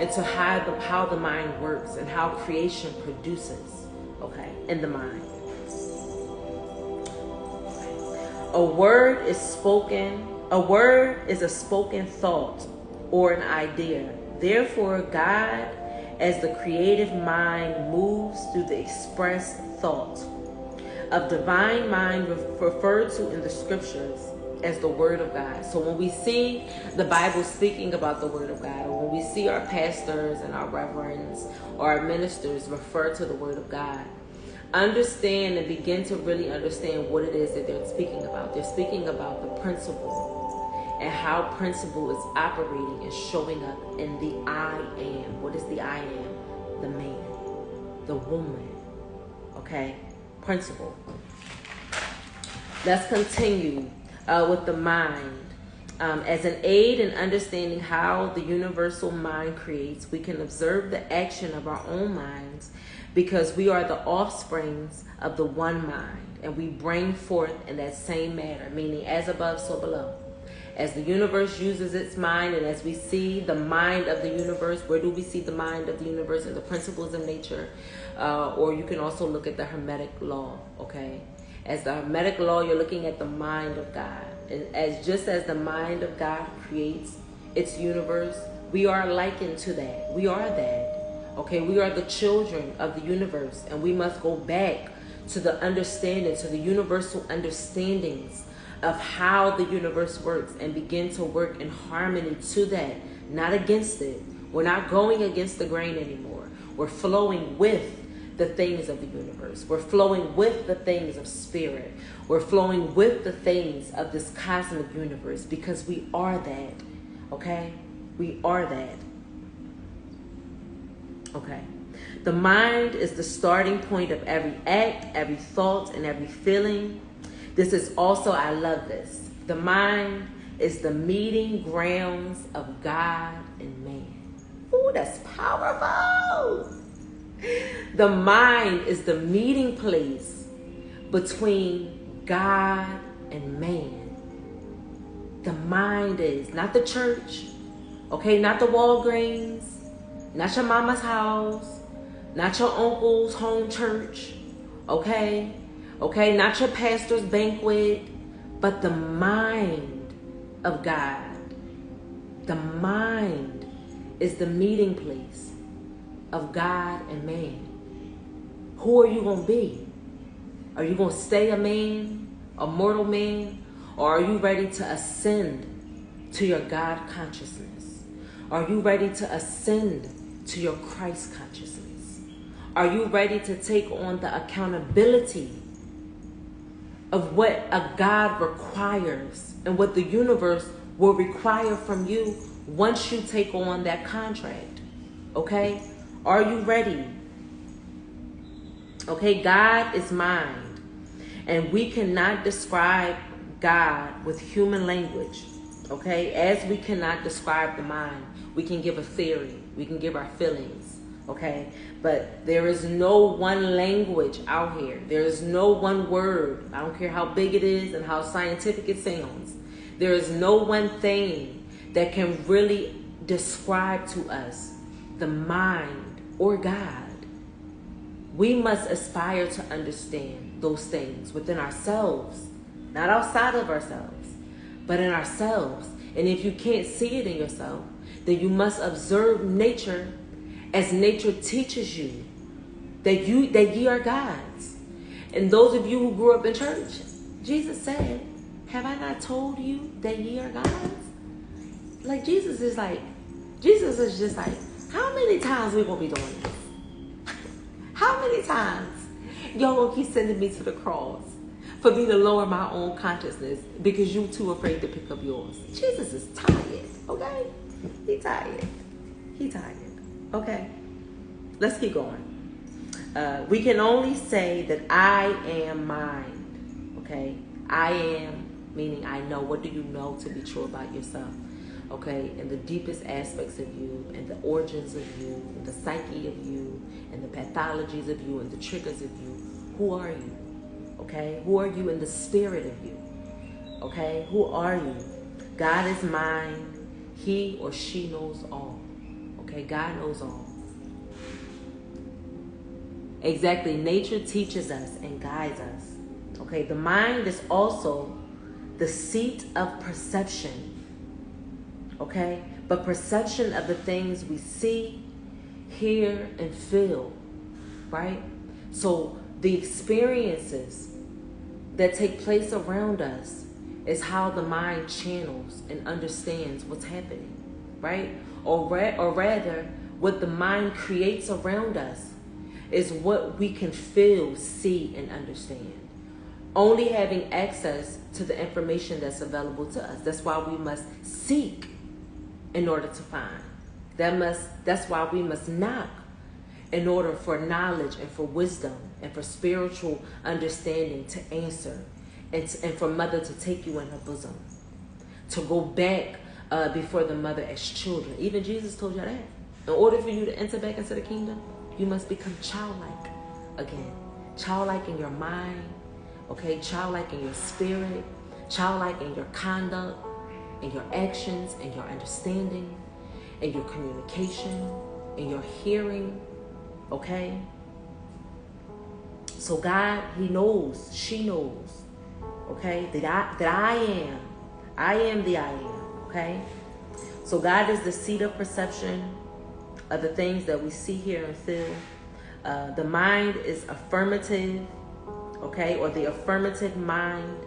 and to how the mind works and how creation produces, okay, in the mind. A word is a spoken thought or an idea. Therefore, God, as the creative mind, moves through the expressed thought of divine mind referred to in the scriptures as the word of God. So when we see the Bible speaking about the word of God, or when we see our pastors and our reverends or our ministers refer to the word of God, understand and begin to really understand what it is that they're speaking about. They're speaking about the principle and how principle is operating and showing up in the I am. What is the I am? The man, the woman, okay? Principle. Let's continue with the mind. As an aid in understanding how the universal mind creates, we can observe the action of our own minds because we are the offsprings of the one mind, and we bring forth in that same manner, meaning as above, so below. As the universe uses its mind, and as we see the mind of the universe, where do we see the mind of the universe? In the principles of nature, or you can also look at the Hermetic law, okay? As the Hermetic law, you're looking at the mind of God. And just as the mind of God creates its universe, we are likened to that. We are that. Okay, we are the children of the universe, and we must go back to the understanding, to the universal understandings of how the universe works and begin to work in harmony to that, not against it. We're not going against the grain anymore. We're flowing with the things of the universe. We're flowing with the things of spirit. We're flowing with the things of this cosmic universe because we are that, okay? We are that. Okay. The mind is the starting point of every act, every thought, and every feeling. This is also, I love this. The mind is the meeting grounds of God and man. Ooh, that's powerful. The mind is the meeting place between God and man. The mind is, not the church, okay, not the Walgreens, not your mama's house, not your uncle's home church, okay, not your pastor's banquet, but the mind of God. The mind is the meeting place of God and man. Who are you going to be? Are you going to stay a man, a mortal man, or are you ready to ascend to your God consciousness? Are you ready to ascend to your Christ consciousness? Are you ready to take on the accountability of what a God requires and what the universe will require from you once you take on that contract? Okay? Are you ready? Okay, God is mind. And we cannot describe God with human language. Okay? As we cannot describe the mind, we can give a theory. We can give our feelings. Okay? But there is no one language out here. There is no one word. I don't care how big it is and how scientific it sounds. There is no one thing that can really describe to us the mind or God. We must aspire to understand those things within ourselves, not outside of ourselves, but in ourselves. And if you can't see it in yourself, then you must observe nature as nature teaches you that ye are gods. And those of you who grew up in church, Jesus said, have I not told you that ye are gods? Like Jesus is just like, how many times we gonna be doing this? How many times y'all gonna keep sending me to the cross for me to lower my own consciousness because you too afraid to pick up yours? Jesus is tired, okay? He tired. Okay? Let's keep going. We can only say that I am mind, okay? I am, meaning I know. What do you know to be true about yourself? Okay, and the deepest aspects of you, and the origins of you, and the psyche of you, and the pathologies of you, and the triggers of you. Who are you? Okay, who are you in the spirit of you? Okay, who are you? God is mine. He or she knows all. Okay, God knows all. Exactly, nature teaches us and guides us. Okay, the mind is also the seat of perception. Okay, but perception of the things we see, hear, and feel, right? So the experiences that take place around us is how the mind channels and understands what's happening, right? Or rather, what the mind creates around us is what we can feel, see, and understand. Only having access to the information that's available to us. That's why we must seek in order to find. That's why we must knock in order for knowledge and for wisdom and for spiritual understanding to answer and for mother to take you in her bosom, to go back before the mother as children. Even Jesus told you that. In order for you to enter back into the kingdom, you must become childlike again. Childlike in your mind, okay? Childlike in your spirit, childlike in your conduct, in your actions, in your understanding, in your communication, in your hearing, okay? So God, He knows, she knows, okay, that I am the I am, okay? So God is the seat of perception of the things that we see, hear, and feel. The mind is affirmative, okay, or the affirmative mind,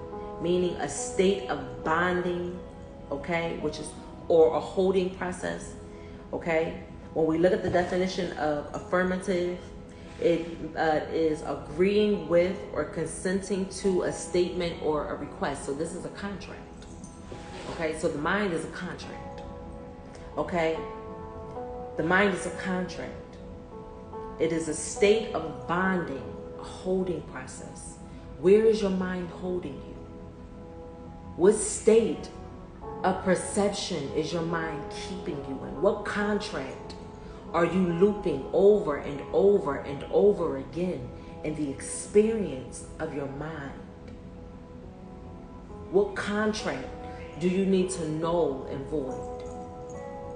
meaning a state of bonding, okay, which is, or a holding process, okay. When we look at the definition of affirmative, it is agreeing with or consenting to a statement or a request. So this is a contract, okay. So the mind is a contract, okay. The mind is a contract, It is a state of bonding, a holding process. Where is your mind holding you? What state of perception is your mind keeping you in? What contract are you looping over and over and over again in the experience of your mind? What contract do you need to null and void?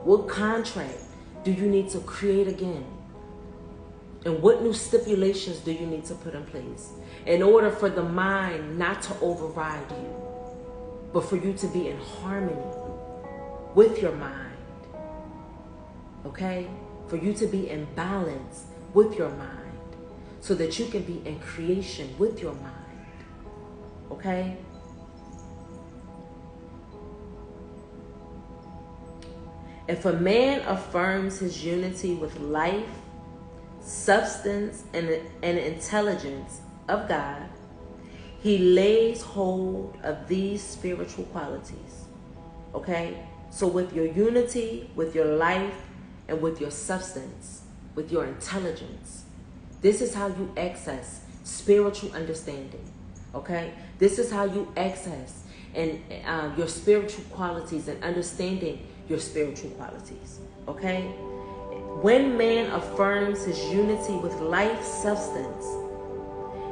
What contract do you need to create again? And what new stipulations do you need to put in place in order for the mind not to override you, but for you to be in harmony with your mind? Okay? For you to be in balance with your mind so that you can be in creation with your mind. Okay? If a man affirms his unity with life, substance, and intelligence of God, he lays hold of these spiritual qualities. Okay? So with your unity, with your life, and with your substance, with your intelligence, this is how you access spiritual understanding. Okay? This is how you access and your spiritual qualities and understanding your spiritual qualities. Okay? When man affirms his unity with life, substance,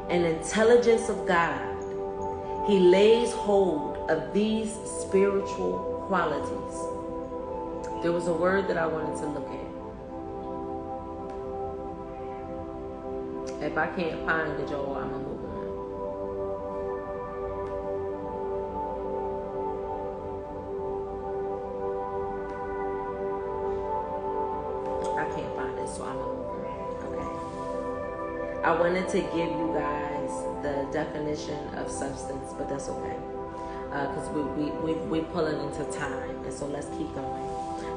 and intelligence of God, he lays hold of these spiritual qualities. There was a word that I wanted to look at. If I can't find it, y'all, I'm gonna move on. I can't find it, so I'm gonna move on. Okay. I wanted to give you guys the definition of substance, but that's okay. Because we pulling into time, and so let's keep going.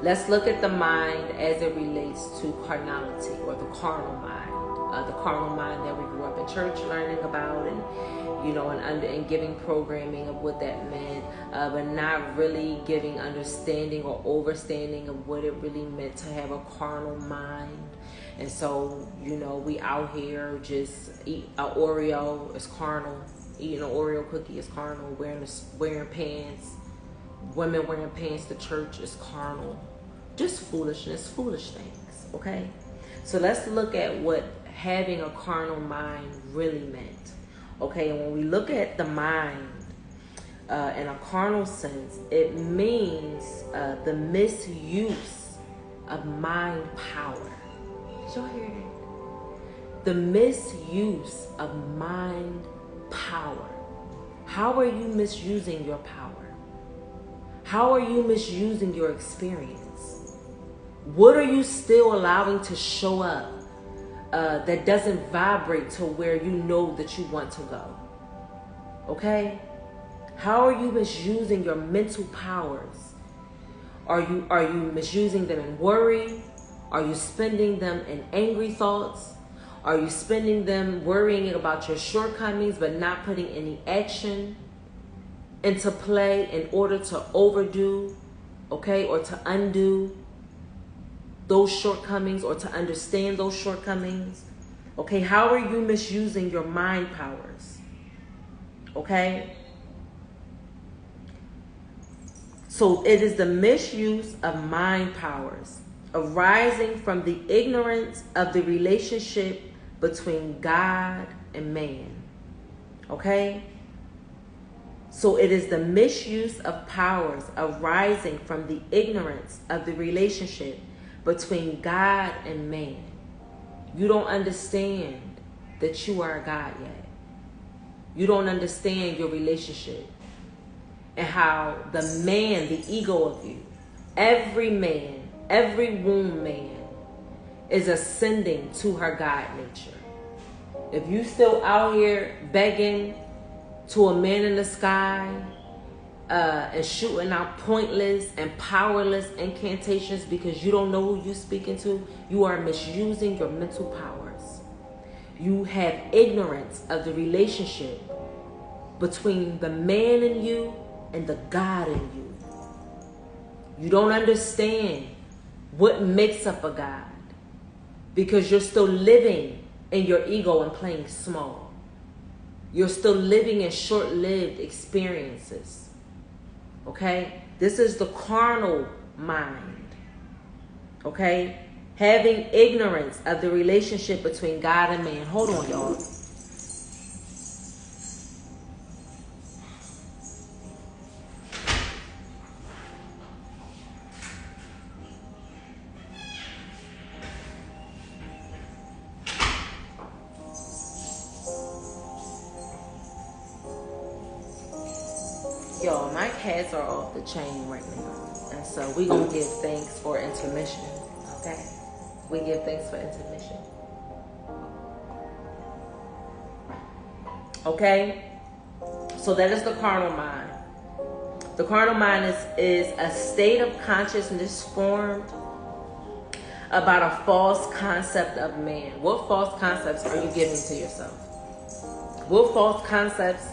Let's look at the mind as it relates to carnality, or the carnal mind. The carnal mind that we grew up in church learning about, and and giving programming of what that meant, but not really giving understanding or overstanding of what it really meant to have a carnal mind. And so, we out here just eat an Oreo is carnal. Eating an Oreo cookie is carnal. Wearing pants. Women wearing pants to church is carnal. Just foolishness, foolish things, okay? So let's look at what having a carnal mind really meant, okay? And when we look at the mind in a carnal sense, it means the misuse of mind power. Did y'all hear that? The misuse of mind power. How are you misusing your power? How are you misusing your experience? What are you still allowing to show up that doesn't vibrate to where you know that you want to go? Okay? How are you misusing your mental powers? Are you misusing them in worry? Are you spending them in angry thoughts? Are you spending them worrying about your shortcomings but not putting any action into play in order to overdo, okay, or to undo those shortcomings, or to understand those shortcomings? Okay, how are you misusing your mind powers? Okay? So it is the misuse of mind powers arising from the ignorance of the relationship between God and man. Okay? So it is the misuse of powers arising from the ignorance of the relationship between God and man. You don't understand that you are a God yet. You don't understand your relationship and how the man, the ego of you, every man, every womb man is ascending to her God nature. If you still out here begging to a man in the sky and shooting out pointless and powerless incantations because you don't know who you're speaking to, you are misusing your mental powers. You have ignorance of the relationship between the man in you and the God in you. You don't understand what makes up a God. because you're still living in your ego and playing small. You're still living in short-lived experiences. Okay? This is the carnal mind. Okay? Having ignorance of the relationship between God and man. Hold on, y'all. Y'all, my cats are off the chain right now. And so we're going to give thanks for intermission. Okay? We give thanks for intermission. Okay? So that is the carnal mind. The carnal mind is a state of consciousness formed about a false concept of man. What false concepts are you giving to yourself? What false concepts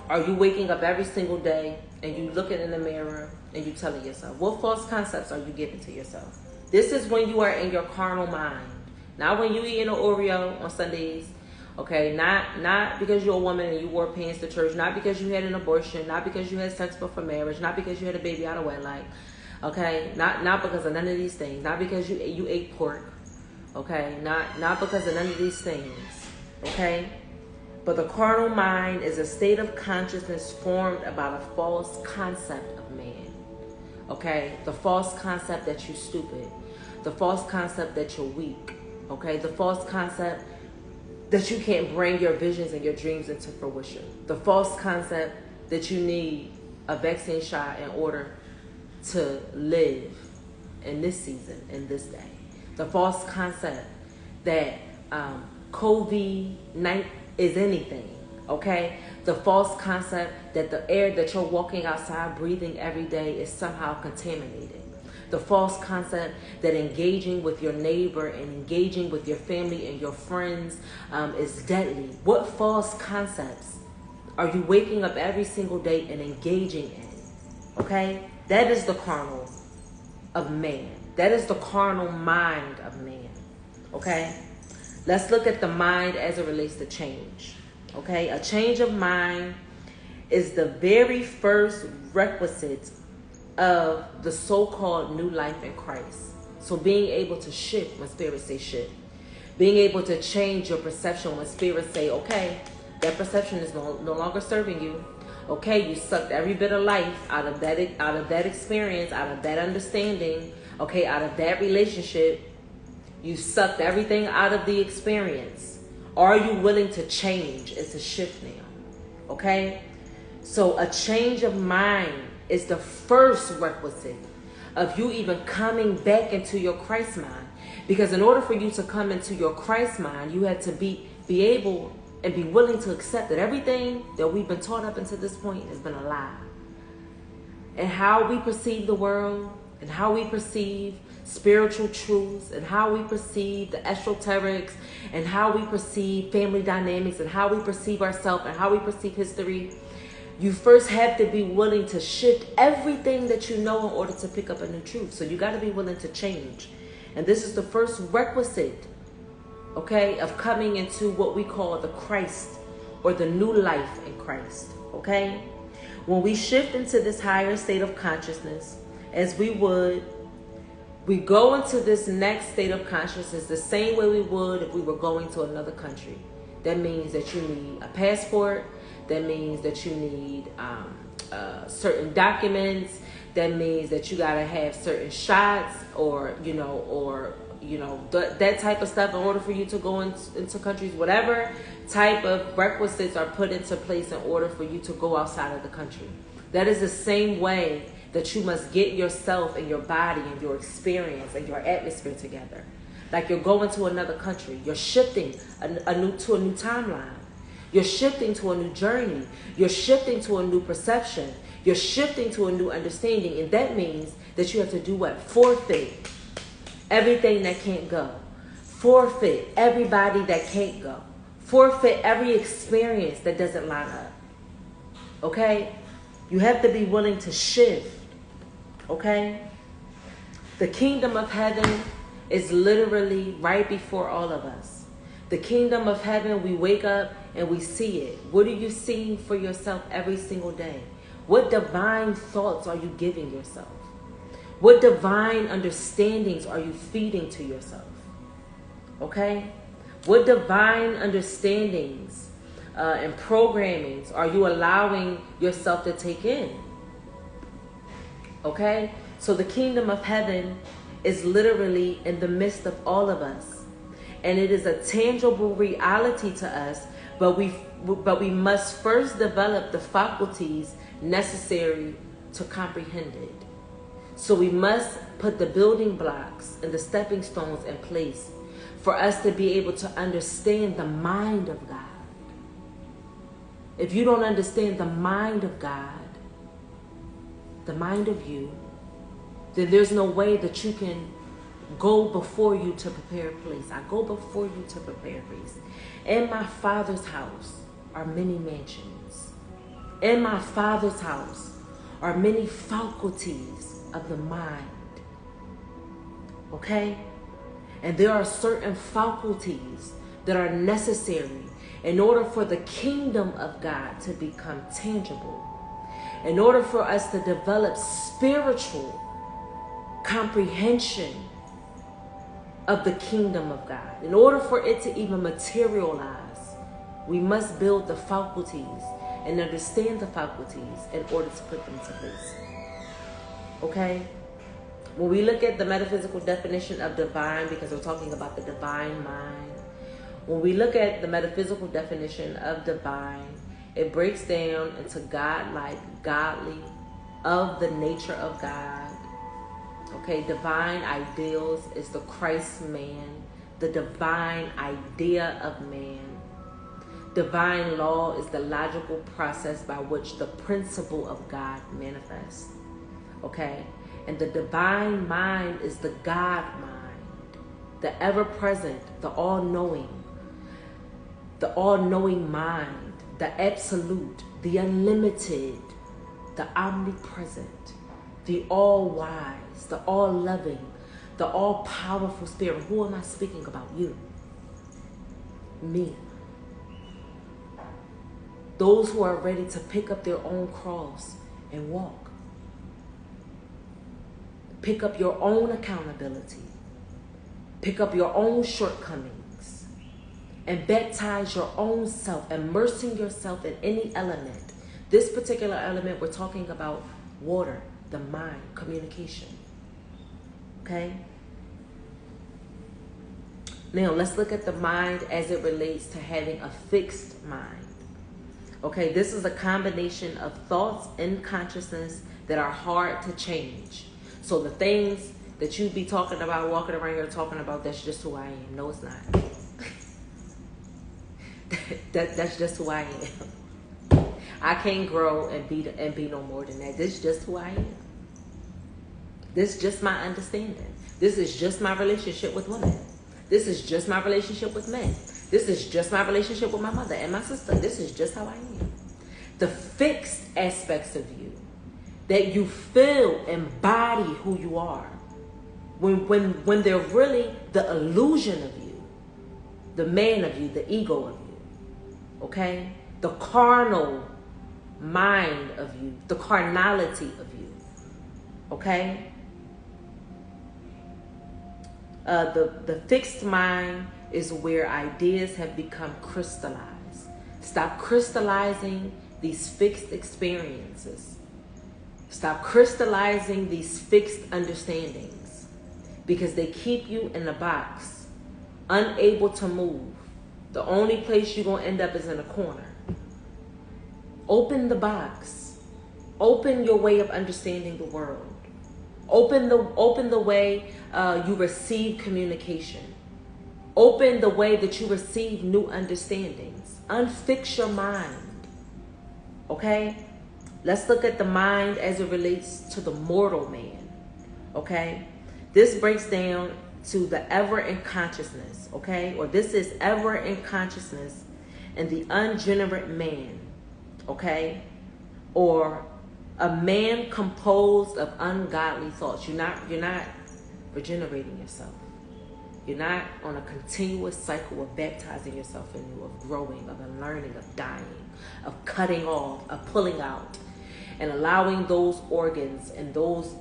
are you waking up every single day and you looking in the mirror and you telling yourself? What false concepts are you giving to yourself? This is when you are in your carnal mind. Not when you eat an Oreo on Sundays. Okay, not because you're a woman and you wore pants to church. Not because you had an abortion. Not because you had sex before marriage. Not because you had a baby out of wedlock. Okay, not because of none of these things. Not because you ate pork. Okay, not because of none of these things. Okay. But the carnal mind is a state of consciousness formed about a false concept of man. Okay? The false concept that you're stupid. The false concept that you're weak. Okay? The false concept that you can't bring your visions and your dreams into fruition. The false concept that you need a vaccine shot in order to live in this season, in this day. The false concept that COVID-19 is anything, okay? The false concept that the air that you're walking outside breathing every day is somehow contaminated. The false concept that engaging with your neighbor and engaging with your family and your friends is deadly. What false concepts are you waking up every single day and engaging in? Okay? That is the carnal of man. That is the carnal mind of man. Okay? Let's look at the mind as it relates to change. Okay? A change of mind is the very first requisite of the so-called new life in Christ. So being able to shift when spirit say shift. Being able to change your perception when spirit say, okay, that perception is no longer serving you. Okay, you sucked every bit of life out of that experience, out of that understanding, okay, out of that relationship. You sucked everything out of the experience. Are you willing to change and to shift now? Okay? So a change of mind is the first requisite of you even coming back into your Christ mind. Because in order for you to come into your Christ mind, you had to be able and be willing to accept that everything that we've been taught up until this point has been a lie. And how we perceive the world, and how we perceive spiritual truths, and how we perceive the esoterics, and how we perceive family dynamics, and how we perceive ourselves, and how we perceive history. You first have to be willing to shift everything that you know in order to pick up a new truth. So you got to be willing to change. And this is the first requisite, okay, of coming into what we call the Christ or the new life in Christ, okay? When we shift into this higher state of consciousness, as we go into this next state of consciousness the same way we would if we were going to another country. That means that you need a passport. That means that you need certain documents. That means that you gotta have certain shots, or that type of stuff in order for you to go into countries. Whatever type of requisites are put into place in order for you to go outside of the country. That is the same way that you must get yourself and your body and your experience and your atmosphere together. Like you're going to another country. You're shifting to a new timeline. You're shifting to a new journey. You're shifting to a new perception. You're shifting to a new understanding. And that means that you have to do what? Forfeit everything that can't go. Forfeit everybody that can't go. Forfeit every experience that doesn't line up. Okay? You have to be willing to shift. Okay? The kingdom of heaven is literally right before all of us. The kingdom of heaven, we wake up and we see it. What are you seeing for yourself every single day? What divine thoughts are you giving yourself? What divine understandings are you feeding to yourself? Okay? What divine understandings and programmings are you allowing yourself to take in? Okay? So the kingdom of heaven is literally in the midst of all of us. And it is a tangible reality to us, but we must first develop the faculties necessary to comprehend it. So we must put the building blocks and the stepping stones in place for us to be able to understand the mind of God. If you don't understand the mind of God, the mind of you, then there's no way that you can go before you to prepare a place. I go before you to prepare a place. In my Father's house are many mansions. In my Father's house are many faculties of the mind. Okay? And there are certain faculties that are necessary in order for the kingdom of God to become tangible. In order for us to develop spiritual comprehension of the kingdom of God. In order for it to even materialize, we must build the faculties and understand the faculties in order to put them into place. Okay? When we look at the metaphysical definition of divine, because we're talking about the divine mind, when we look at the metaphysical definition of divine, it breaks down into godlike, godly, of the nature of God. Okay, divine ideals is the Christ man, the divine idea of man. Divine law is the logical process by which the principle of God manifests. Okay, and the divine mind is the God mind, the ever-present, the all-knowing mind, the absolute, the unlimited, the omnipresent, the all-wise, the all-loving, the all-powerful spirit. Who am I speaking about? You. Me. Those who are ready to pick up their own cross and walk. Pick up your own accountability. Pick up your own shortcomings. And baptize your own self, immersing yourself in any element. This particular element, we're talking about water, the mind, communication. Okay? Now, let's look at the mind as it relates to having a fixed mind. Okay, this is a combination of thoughts and consciousness that are hard to change. So the things that you be talking about, walking around here talking about, that's just who I am. No, it's not. That's just who I am. I can't grow and be no more than that. This is just who I am. This is just my understanding. This is just my relationship with women. This is just my relationship with men. This is just my relationship with my mother and my sister. This is just how I am. The fixed aspects of you that you feel embody who you are, when they're really the illusion of you, the man of you, the ego of you, okay? The carnal mind of you, the carnality of you, okay? The fixed mind is where ideas have become crystallized. Stop crystallizing these fixed experiences. Stop crystallizing these fixed understandings because they keep you in a box, unable to move. The only place you're going to end up is in a corner. Open the box. Open your way of understanding the world. Open the way you receive communication. Open the way that you receive new understandings. Unfix your mind. Okay? Let's look at the mind as it relates to the mortal man. Okay? This breaks down to the ever in consciousness. Okay? Or this is ever in consciousness and the ungenerate man. Okay? Or a man composed of ungodly thoughts. You're not regenerating yourself. You're not on a continuous cycle of baptizing yourself anew, of growing, of unlearning, of dying, of cutting off, of pulling out, and allowing those organs and those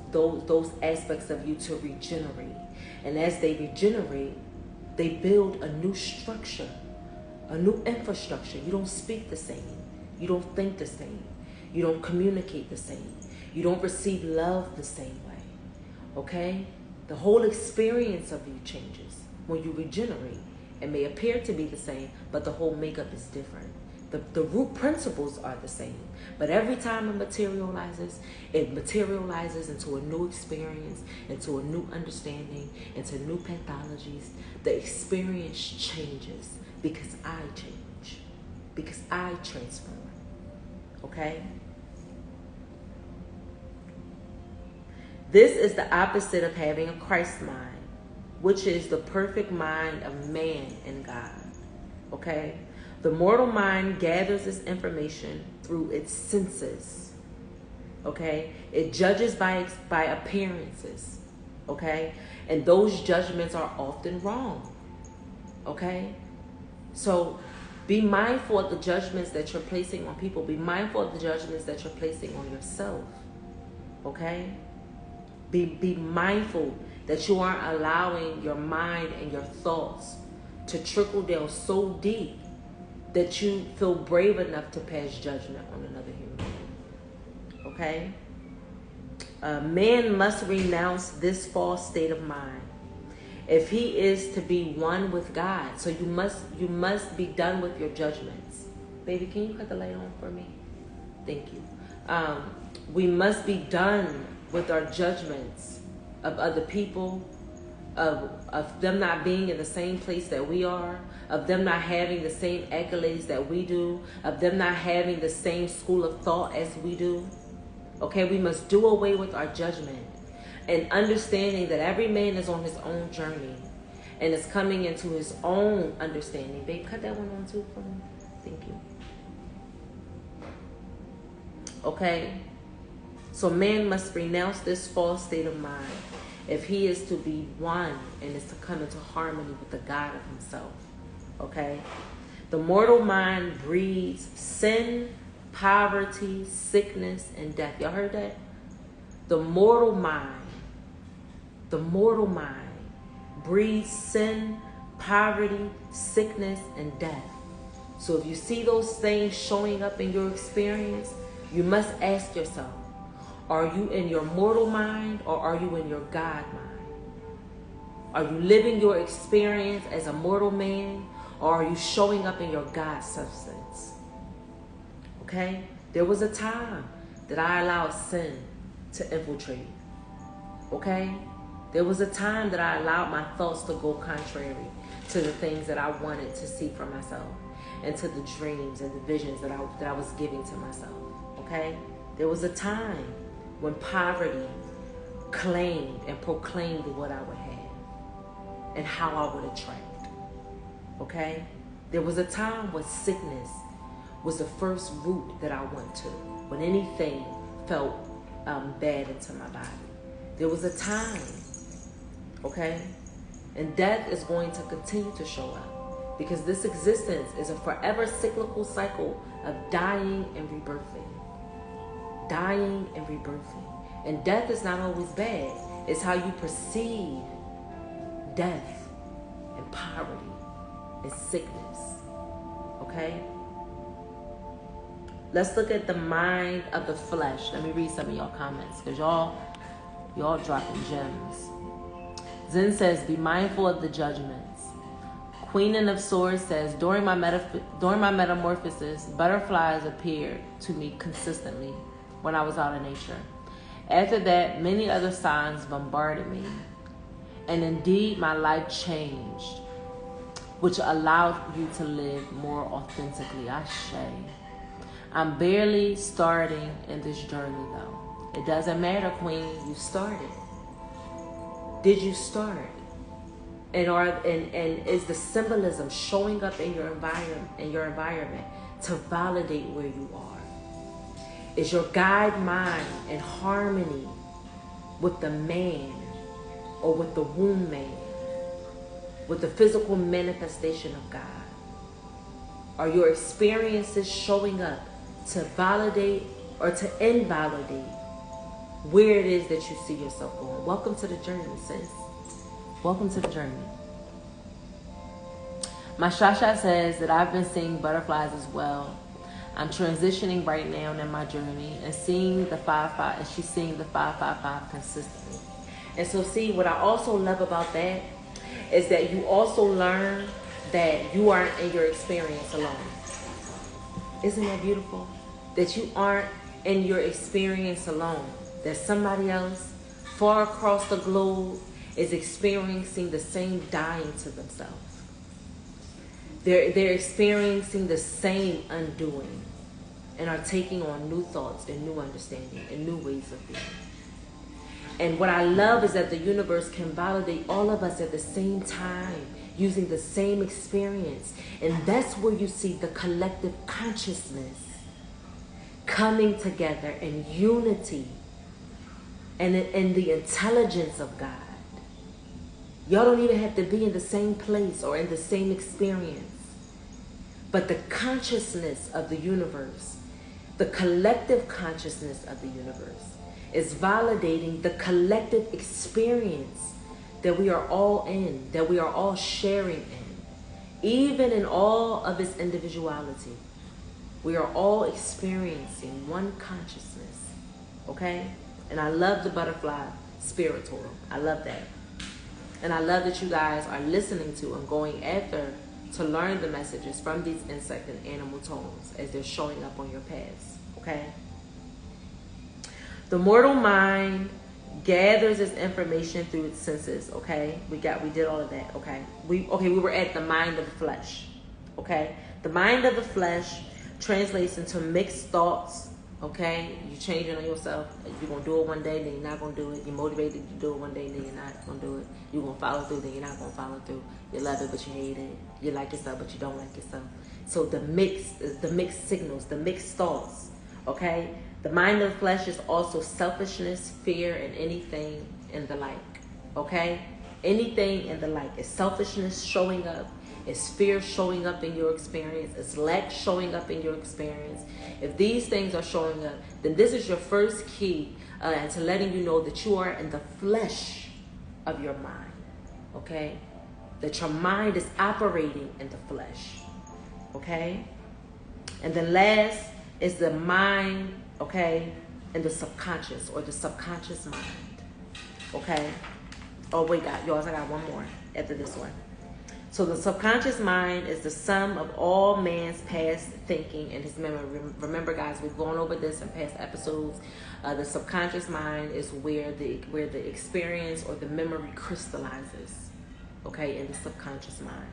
aspects of you to regenerate. And as they regenerate, they build a new structure, a new infrastructure. You don't speak the same. You don't think the same. You don't communicate the same. You don't receive love the same way. Okay? The whole experience of you changes when you regenerate. It may appear to be the same, but the whole makeup is different. The root principles are the same. But every time it materializes into a new experience, into a new understanding, into new pathologies. The experience changes because I change, because I transform. Okay? This is the opposite of having a Christ mind, which is the perfect mind of man and God. Okay? The mortal mind gathers its information through its senses. Okay? It judges by appearances. Okay? And those judgments are often wrong. Okay? So be mindful of the judgments that you're placing on people. Be mindful of the judgments that you're placing on yourself. Okay? Be mindful that you aren't allowing your mind and your thoughts to trickle down so deep that you feel brave enough to pass judgment on another human being. Okay? Man must renounce this false state of mind if he is to be one with God. So you must be done with your judgments. Baby, can you cut the light on for me? Thank you. We must be done with our judgments of other people, of them not being in the same place that we are, of them not having the same accolades that we do, of them not having the same school of thought as we do. Okay, we must do away with our judgment and understanding that every man is on his own journey and is coming into his own understanding. Babe, cut that one on too for me. Thank you. Okay? So man must renounce this false state of mind if he is to be one and is to come into harmony with the God of himself. Okay? The mortal mind breeds sin, poverty, sickness, and death. Y'all heard that? The mortal mind breeds sin, poverty, sickness, and death. So if you see those things showing up in your experience, you must ask yourself, are you in your mortal mind or are you in your God mind? Are you living your experience as a mortal man or are you showing up in your God substance? Okay? There was a time that I allowed sin to infiltrate. Okay? There was a time that I allowed my thoughts to go contrary to the things that I wanted to see for myself and to the dreams and the visions that I was giving to myself. Okay? There was a time when poverty claimed and proclaimed what I would have and how I would attract. Okay? There was a time when sickness was the first root that I went to, when anything felt bad into my body. There was a time, okay? And death is going to continue to show up because this existence is a forever cyclical cycle of dying and rebirthing. Dying and rebirthing. And death is not always bad. It's how you perceive death and poverty and sickness. Okay? Let's look at the mind of the flesh. Let me read some of y'all comments because y'all dropping gems. Zen says, be mindful of the judgments. Queen of Swords says, during my metamorphosis, butterflies appeared to me consistently when I was out in nature. After that, many other signs bombarded me. And indeed, my life changed, which allowed you to live more authentically. Ashe. I'm barely starting in this journey, though. It doesn't matter, Queen. You started. Did you start? And is the symbolism showing up in your environment to validate where you are? Is your guide mind in harmony with the man or with the womb man? with the physical manifestation of God? Are your experiences showing up to validate or to invalidate where it is that you see yourself going? Welcome to the journey, sis. Welcome to the journey. My Shasha says that I've been seeing butterflies as well. I'm transitioning right now in my journey and seeing the 5-5, and she's seeing the 5-5-5 consistently. And so see, what I also love about that is that you also learn that you aren't in your experience alone. Isn't that beautiful? That you aren't in your experience alone. That somebody else far across the globe is experiencing the same dying to themselves. They're experiencing the same undoing and are taking on new thoughts and new understanding and new ways of being. And what I love is that the universe can validate all of us at the same time using the same experience. And that's where you see the collective consciousness coming together in unity and in the intelligence of God. Y'all don't even have to be in the same place or in the same experience. But the consciousness of the universe, the collective consciousness of the universe, is validating the collective experience that we are all in, that we are all sharing in. Even in all of its individuality, we are all experiencing one consciousness, okay? And I love the butterfly spirit totem. I love that. And I love that you guys are listening to and going after to learn the messages from these insect and animal tones as they're showing up on your paths, okay? The mortal mind gathers its information through its senses, okay? We did all of that, okay? We were at the mind of the flesh, okay? The mind of the flesh translates into mixed thoughts, okay? You change it on yourself. You're going to do it one day, then you're not going to do it. You're motivated to do it one day, then you're not going to do it. You're going to follow through, then you're not going to follow through. You love it, but you hate it. You like yourself, but you don't like yourself. So the mixed signals, the mixed thoughts, okay? The mind of the flesh is also selfishness, fear, and anything in the like, okay? Anything in the like. Is selfishness showing up? Is fear showing up in your experience? Is lack showing up in your experience? If these things are showing up, then this is your first key to letting you know that you are in the flesh of your mind, okay? That your mind is operating in the flesh, okay? And then last is the mind, okay, and the subconscious or the subconscious mind, okay? Oh, wait, y'all, I got one more after this one. So the subconscious mind is the sum of all man's past thinking and his memory. Remember, guys, we've gone over this in past episodes. The subconscious mind is where the experience or the memory crystallizes, okay, in the subconscious mind.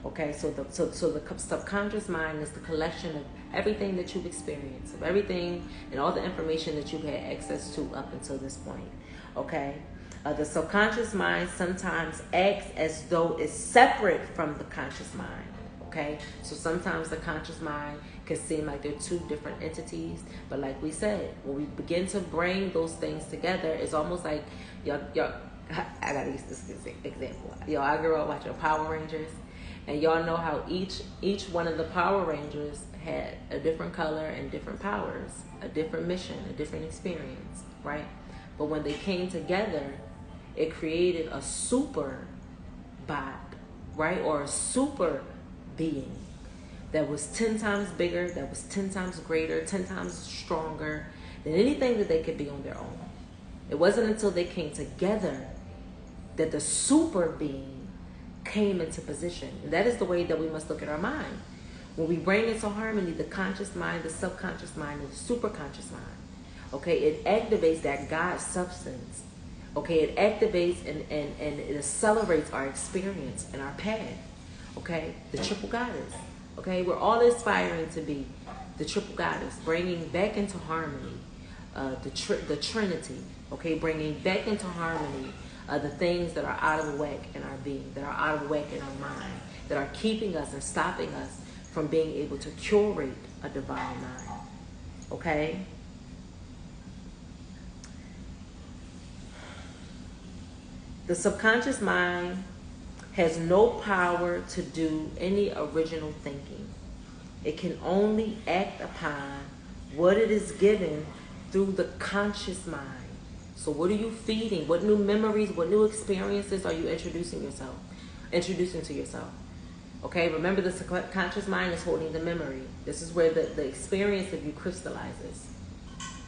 Okay, so the subconscious mind is the collection of everything that you've experienced, of everything and all the information that you've had access to up until this point. Okay. The subconscious mind sometimes acts as though it's separate from the conscious mind, okay? So sometimes the conscious mind can seem like they're two different entities, but like we said, when we begin to bring those things together, it's almost like, y'all, I gotta use this example. Y'all, I grew up watching Power Rangers, and y'all know how each one of the Power Rangers had a different color and different powers, a different mission, a different experience, right? But when they came together, it created a super bot, right? Or a super being that was 10 times bigger, that was 10 times greater, 10 times stronger than anything that they could be on their own. It wasn't until they came together that the super being came into position. And that is the way that we must look at our mind. When we bring into harmony the conscious mind, the subconscious mind, and the superconscious mind, okay, it activates that God substance. Okay, it activates and it accelerates our experience and our path. Okay, the triple goddess. Okay, we're all aspiring to be the triple goddess, bringing back into harmony the Trinity. Okay, bringing back into harmony the things that are out of whack in our being, that are out of whack in our mind, that are keeping us and stopping us from being able to curate a divine mind. Okay. The subconscious mind has no power to do any original thinking. It can only act upon what it is given through the conscious mind. So what are you feeding? What new memories, what new experiences are you introducing to yourself? Okay, remember the subconscious mind is holding the memory. This is where the experience of you crystallizes.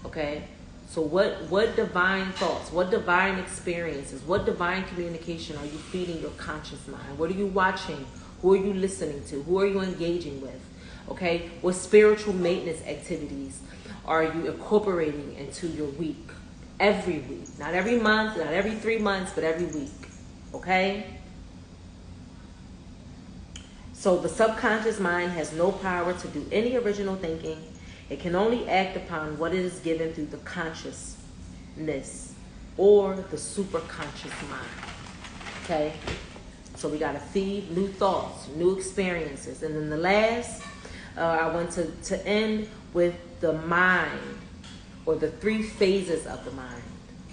Okay, so what divine thoughts, what divine experiences, what divine communication are you feeding your conscious mind? What are you watching? Who are you listening to? Who are you engaging with? Okay, what spiritual maintenance activities are you incorporating into your week? Every week, not every month, not every 3 months, but every week. Okay? So the subconscious mind has no power to do any original thinking. It can only act upon what it is given through the consciousness or the superconscious mind. Okay? So we got to feed new thoughts, new experiences. And then the last, I want to end with the mind, or the 3 phases of the mind.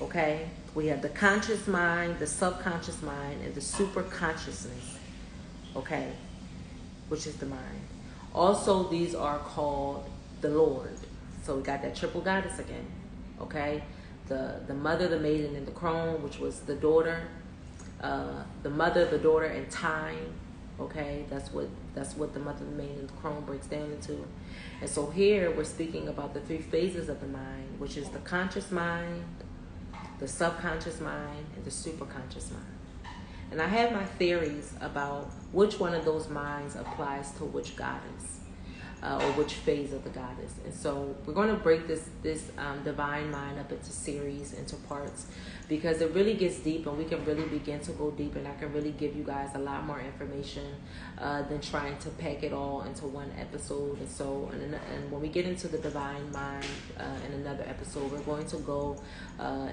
Okay? We have the conscious mind, the subconscious mind, and the superconsciousness. Okay? Which is the mind. Also, these are called the Lord. So we got that triple goddess again. Okay? The mother, the maiden, and the crone, which was the daughter. The mother, the daughter, and time. Okay? That's what the mother, the maiden, and the crone breaks down into. And so here we're speaking about the 3 phases of the mind, which is the conscious mind, the subconscious mind, and the superconscious mind. And I have my theories about which one of those minds applies to which goddess, or which phase of the goddess. And so we're going to break this divine mind up into series, into parts, because it really gets deep, and we can really begin to go deep, and I can really give you guys a lot more information than trying to pack it all into one episode. And so, and when we get into the divine mind in another episode, we're going to go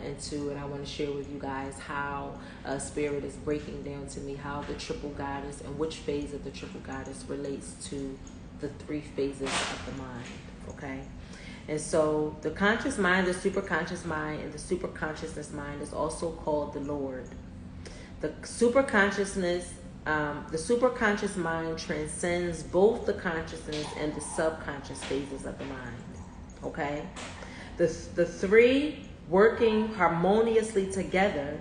into, and I want to share with you guys how Spirit is breaking down to me how the triple goddess and which phase of the triple goddess relates to the 3 phases of the mind. Okay? And so the conscious mind, the superconscious mind, and the superconsciousness mind is also called the Lord. The superconscious mind transcends both the consciousness and the subconscious phases of the mind. Okay? The 3 working harmoniously together,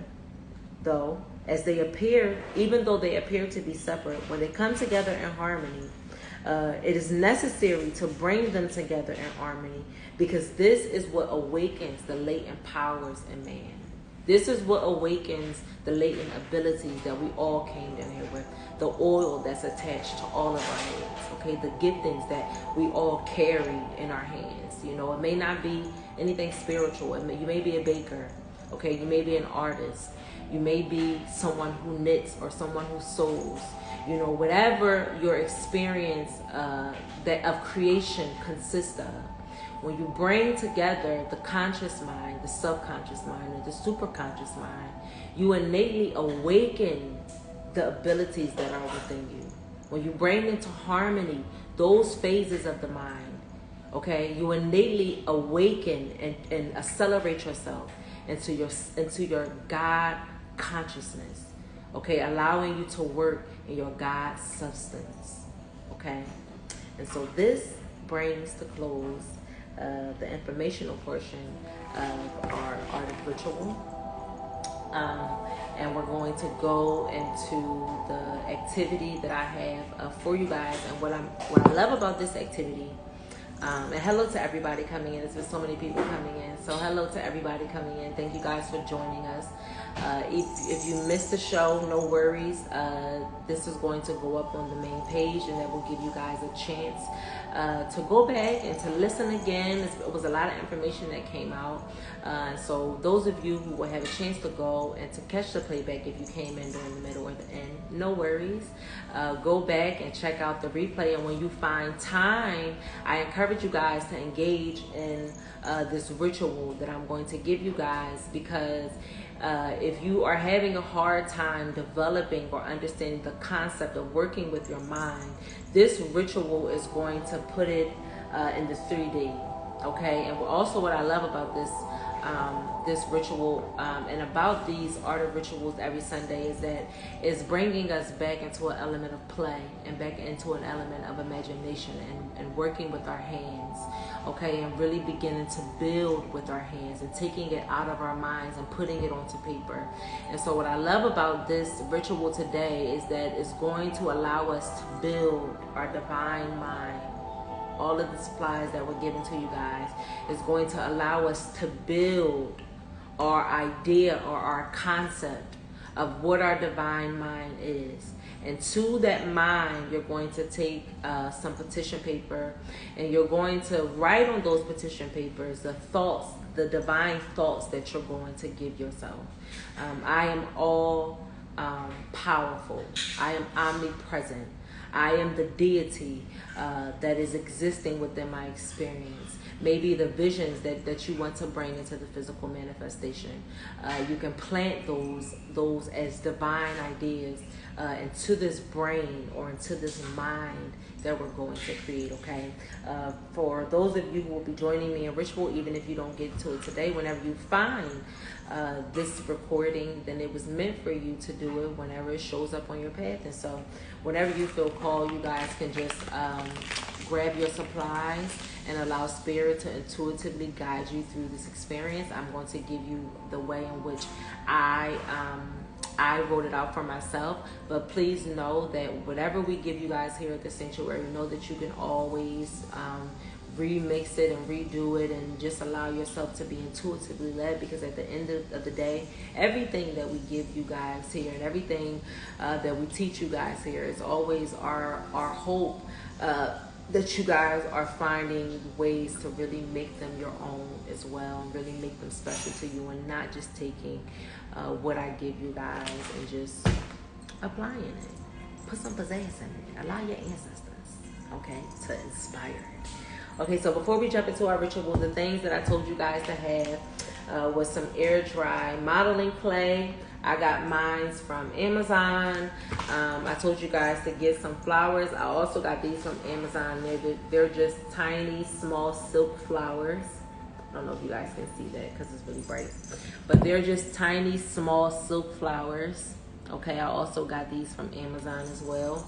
though, as they appear, even though they appear to be separate, when they come together in harmony, it is necessary to bring them together in harmony, because this is what awakens the latent powers in man. This is what awakens the latent abilities that we all came down here with, the oil that's attached to all of our heads, okay, the giftings that we all carry in our hands. You know, it may not be anything spiritual. You may be a baker, okay, you may be an artist, you may be someone who knits or someone who sews. You know, whatever your experience that of creation consists of, when you bring together the conscious mind, the subconscious mind, and the superconscious mind, you innately awaken the abilities that are within you. When you bring into harmony those phases of the mind, okay, you innately awaken and accelerate yourself into your God consciousness. Okay, allowing you to work in your God substance. Okay, and so this brings to close the informational portion of our art of ritual. And we're going to go into the activity that I have for you guys. And what I love about this activity, and hello to everybody coming in. There's been so many people coming in. So hello to everybody coming in. Thank you guys for joining us. If you missed the show, no worries. This is going to go up on the main page, and that will give you guys a chance to go back and to listen again. It was a lot of information that came out. So those of you who will have a chance to go and to catch the playback, if you came in during the middle or the end, no worries. Go back and check out the replay. And when you find time, I encourage you guys to engage in this ritual that I'm going to give you guys, because if you are having a hard time developing or understanding the concept of working with your mind, this ritual is going to put it in the 3D. Okay, and also what I love about this ritual and about these art of rituals every Sunday is that it's bringing us back into an element of play and back into an element of imagination and working with our hands, okay, and really beginning to build with our hands and taking it out of our minds and putting it onto paper. And so what I love about this ritual today is that it's going to allow us to build our divine mind. All of the supplies that were given to you guys is going to allow us to build our idea or our concept of what our divine mind is. And to that mind, you're going to take some petition paper, and you're going to write on those petition papers the thoughts, the divine thoughts that you're going to give yourself. I am all powerful. I am omnipresent. I am the deity that is existing within my experience. Maybe the visions that you want to bring into the physical manifestation. You can plant those as divine ideas into this brain or into this mind that we're going to create, okay? For those of you who will be joining me in ritual, even if you don't get to it today, whenever you find this recording, then it was meant for you to do it whenever it shows up on your path. And so whenever you feel called, you guys can just grab your supplies and allow spirit to intuitively guide you through this experience. I'm going to give you the way in which I wrote it out for myself, but please know that whatever we give you guys here at the sanctuary, know that you can always remix it and redo it and just allow yourself to be intuitively led, because at the end of the day, everything that we give you guys here and everything that we teach you guys here is always our hope that you guys are finding ways to really make them your own as well, and really make them special to you, and not just taking what I give you guys and just applying it. Put some pizzazz in it. Allow your ancestors, okay, to inspire it. Okay, so before we jump into our ritual, the things that I told you guys to have was some air dry modeling clay. I got mine from Amazon. I told you guys to get some flowers. I also got these from Amazon. They're just tiny, small silk flowers. I don't know if you guys can see that because it's really bright. But they're just tiny, small silk flowers. Okay, I also got these from Amazon as well.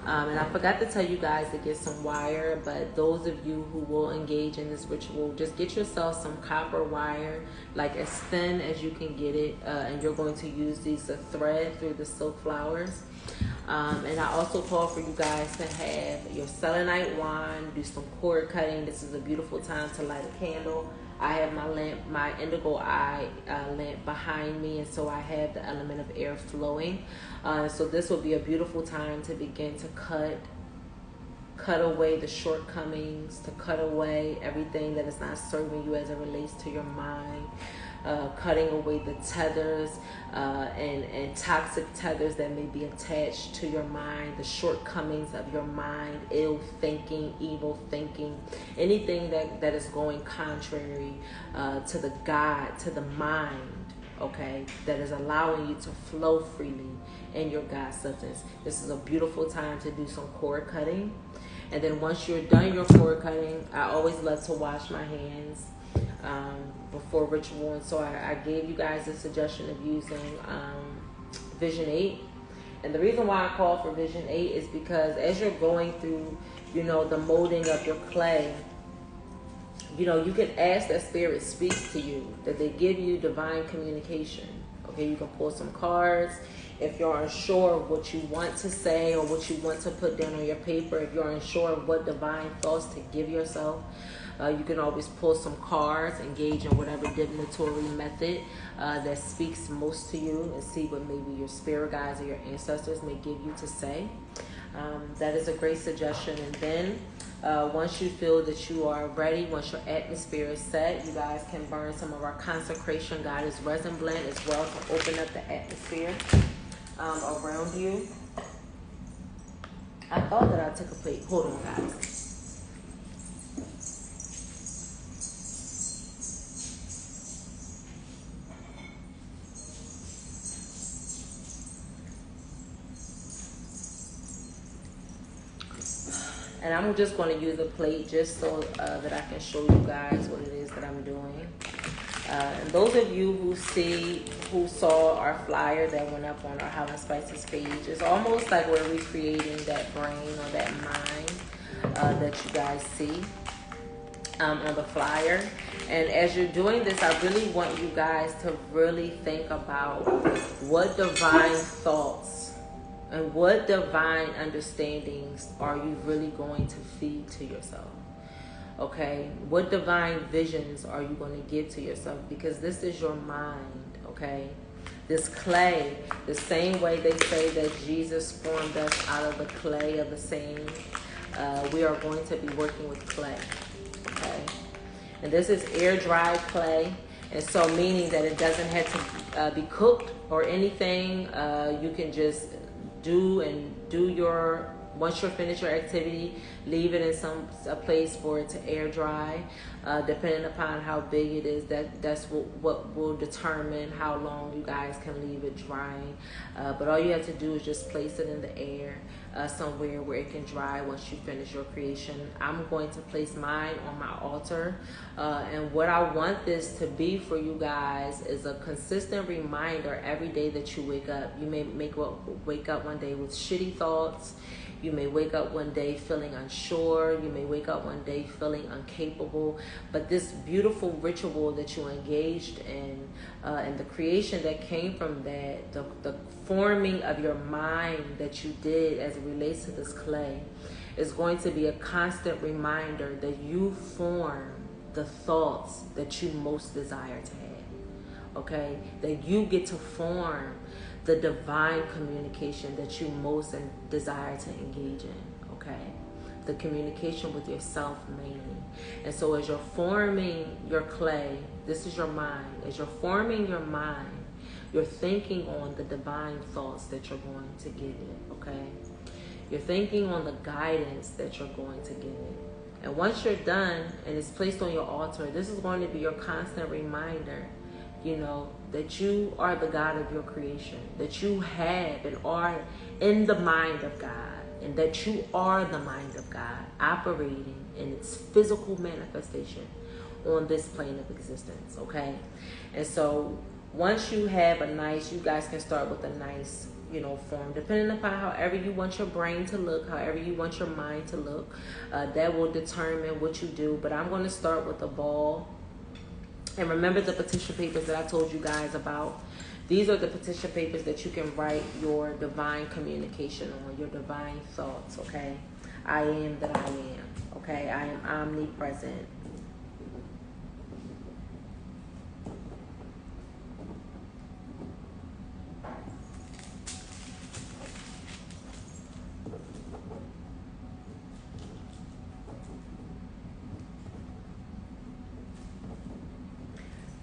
And I forgot to tell you guys to get some wire, but those of you who will engage in this ritual, just get yourself some copper wire, like as thin as you can get it, and you're going to use these to thread through the silk flowers. And I also call for you guys to have your selenite wand, do some cord cutting. This is a beautiful time to light a candle. I have my lamp, my indigo eye lamp behind me, and so I have the element of air flowing. So this will be a beautiful time to begin to cut away the shortcomings, to cut away everything that is not serving you as it relates to your mind. Cutting away the tethers and toxic tethers that may be attached to your mind, the shortcomings of your mind, ill thinking, evil thinking, anything that is going contrary to the God, to the mind, okay, that is allowing you to flow freely in your God substance. This is a beautiful time to do some cord cutting. And then once you're done your cord cutting, I always love to wash my hands before ritual, and so I gave you guys the suggestion of using Vision 8. And the reason why I call for Vision 8 is because as you're going through, the molding of your clay, you can ask that spirit speaks to you, that they give you divine communication. Okay, you can pull some cards. If you're unsure of what you want to say or what you want to put down on your paper, if you're unsure of what divine thoughts to give yourself, you can always pull some cards, engage in whatever divinatory method that speaks most to you, and see what maybe your spirit guides or your ancestors may give you to say. That is a great suggestion. And then once you feel that you are ready, once your atmosphere is set, you guys can burn some of our consecration goddess resin blend as well to open up the atmosphere around you. I thought that I took a plate. Hold on, guys. And I'm just going to use a plate just so that I can show you guys what it is that I'm doing. And those of you who saw our flyer that went up on our Howlin' Spices page, it's almost like we're recreating that brain or that mind that you guys see on the flyer. And as you're doing this, I really want you guys to really think about what divine thoughts and what divine understandings are you really going to feed to yourself. Okay, what divine visions are you going to give to yourself? Because this is your mind, okay? This clay, the same way they say that Jesus formed us out of the clay of the same, we are going to be working with clay, okay? And this is air-dried clay, and so meaning that it doesn't have to be cooked or anything. You can just once you're finished your activity, leave it in a place for it to air dry. Depending upon how big it is, that's what will determine how long you guys can leave it drying. But all you have to do is just place it in the air somewhere where it can dry once you finish your creation. I'm going to place mine on my altar. And what I want this to be for you guys is a consistent reminder every day that you wake up. You may wake up one day with shitty thoughts. You may wake up one day feeling unsure. You may wake up one day feeling incapable. But this beautiful ritual that you engaged in, and the creation that came from that, the forming of your mind that you did as it relates to this clay, is going to be a constant reminder that you form the thoughts that you most desire to have. Okay? That you get to form the divine communication that you most desire to engage in, okay? The communication with yourself mainly. And so as you're forming your clay, this is your mind. As you're forming your mind, you're thinking on the divine thoughts that you're going to give it, okay? You're thinking on the guidance that you're going to give it. And once you're done and it's placed on your altar, this is going to be your constant reminder, you know, that you are the God of your creation, that you have and are in the mind of God, and that you are the mind of God operating in its physical manifestation on this plane of existence, okay? And so once you have you guys can start with a nice, you know, form, depending upon however you want your brain to look, however you want your mind to look, that will determine what you do. But I'm going to start with a ball. And remember the petition papers that I told you guys about. These are the petition papers that you can write your divine communication on, your divine thoughts, okay? I am that I am, okay? I am omnipresent.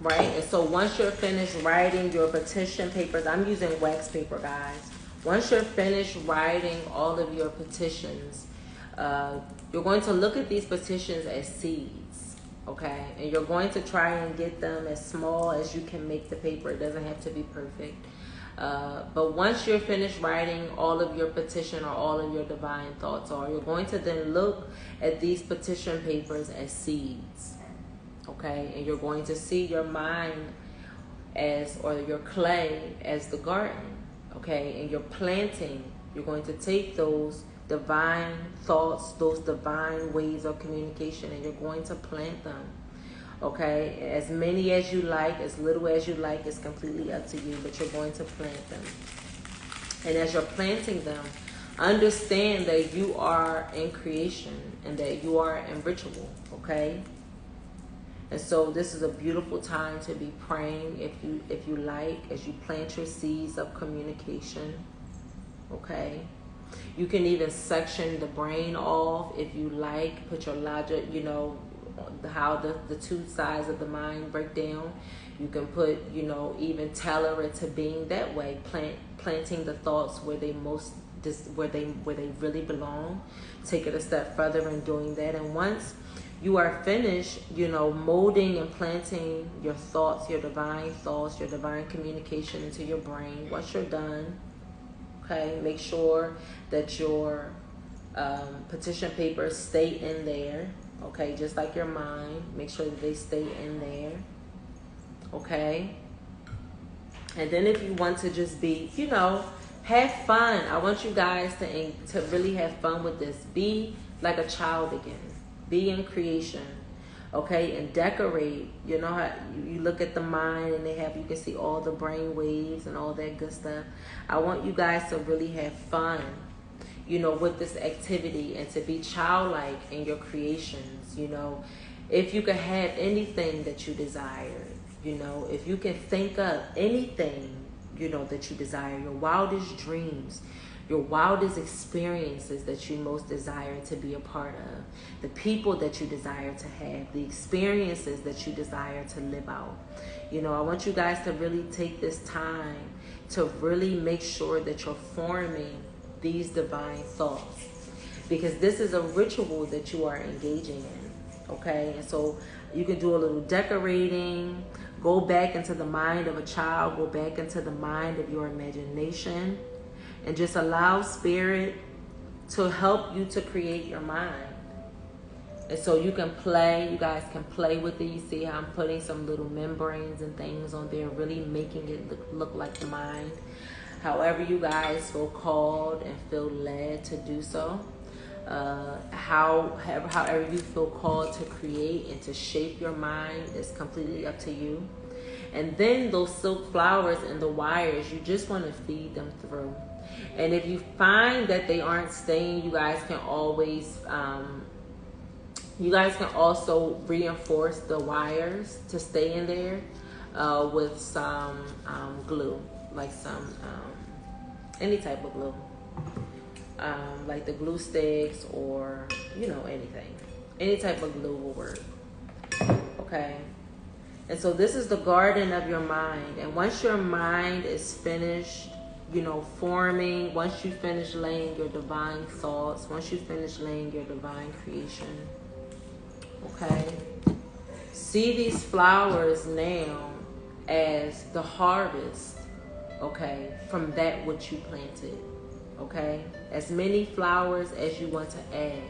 Right? And so once you're finished writing your petition papers, I'm using wax paper, guys. Once you're finished writing all of your petitions, you're going to look at these petitions as seeds, okay? And you're going to try and get them as small as you can make the paper. It doesn't have to be perfect. But once you're finished writing all of your petition or all of your divine thoughts, you're going to then look at these petition papers as seeds. Okay, and you're going to see your mind or your clay as the garden, okay, and you're planting. You're going to take those divine thoughts, those divine ways of communication, and you're going to plant them, okay, as many as you like, as little as you like. It's completely up to you, but you're going to plant them. And as you're planting them, understand that you are in creation and that you are in ritual, okay? And so this is a beautiful time to be praying if you like, as you plant your seeds of communication, okay? You can even section the brain off if you like, put your logic, you know, how the two sides of the mind break down. You can put, you know, even tailor it to being that way, planting the thoughts where they really belong. Take it a step further in doing that. And once you are finished, you know, molding and planting your thoughts, your divine communication into your brain. Once you're done, okay, make sure that your petition papers stay in there, okay, just like your mind. Make sure that they stay in there, okay? And then if you want to just be, you know, have fun. I want you guys to really have fun with this. Be like a child again. Be in creation, okay? And decorate. You know how you look at the mind and you can see all the brain waves and all that good stuff. I want you guys to really have fun, you know, with this activity, and to be childlike in your creations, you know. If you could have anything that you desire, you know, if you can think of anything, you know, that you desire, your wildest dreams, your wildest experiences that you most desire to be a part of, the people that you desire to have, the experiences that you desire to live out. You know, I want you guys to really take this time to really make sure that you're forming these divine thoughts, because this is a ritual that you are engaging in, okay? And so you can do a little decorating, go back into the mind of a child, go back into the mind of your imagination, and just allow spirit to help you to create your mind. And so you can play, you guys can play with it. You see how I'm putting some little membranes and things on there, really making it look like the mind. However you guys feel called and feel led to do so. However you feel called to create and to shape your mind is completely up to you. And then those silk flowers and the wires, you just want to feed them through. And if you find that they aren't staying, you guys can always, you guys can also reinforce the wires to stay in there with some glue, like some, any type of glue. Like the glue sticks, or, you know, anything. Any type of glue will work. Okay. And so this is the garden of your mind. And once your mind is finished, you know, forming, once you finish laying your divine thoughts, once you finish laying your divine creation, okay, see these flowers now as the harvest, okay, from that which you planted, okay? As many flowers as you want to add.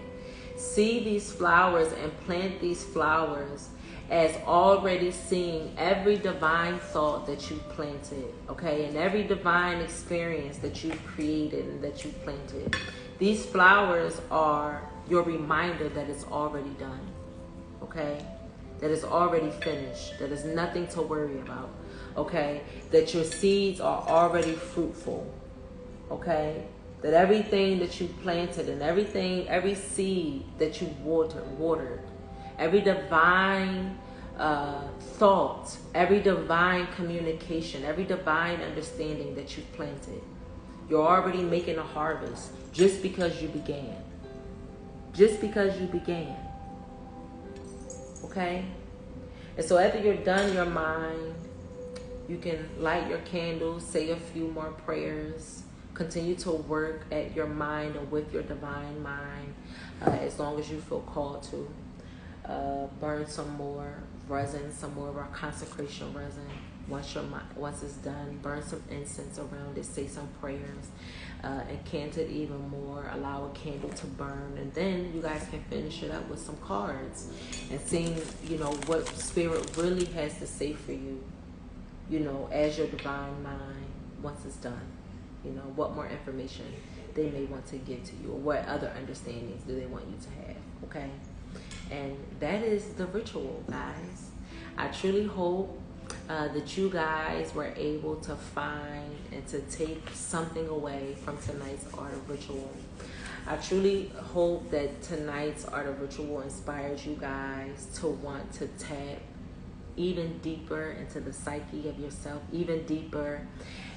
See these flowers and plant these flowers as already seeing every divine thought that you planted, okay? And every divine experience that you've created and that you planted. These flowers are your reminder that it's already done, okay? That it's already finished, that there's nothing to worry about, okay? That your seeds are already fruitful, okay? That everything that you planted and every seed that you watered, every divine thought, every divine communication, every divine understanding that you've planted, you're already making a harvest just because you began. Just because you began. Okay? And so after you're done your mind, you can light your candles, say a few more prayers, continue to work at your mind and with your divine mind as long as you feel called to. Burn some more resin, some more of our consecration resin. Once it's done, burn some incense around it, say some prayers, and cant it even more. Allow a candle to burn, and then you guys can finish it up with some cards and seeing, you know, what spirit really has to say for you, you know, as your divine mind once it's done. You know, what more information they may want to give to you, or what other understandings do they want you to have, okay? And that is the ritual, guys. I truly hope that you guys were able to find and to take something away from tonight's Art of Ritual. I truly hope that tonight's Art of Ritual inspires you guys to want to tap even deeper into the psyche of yourself, even deeper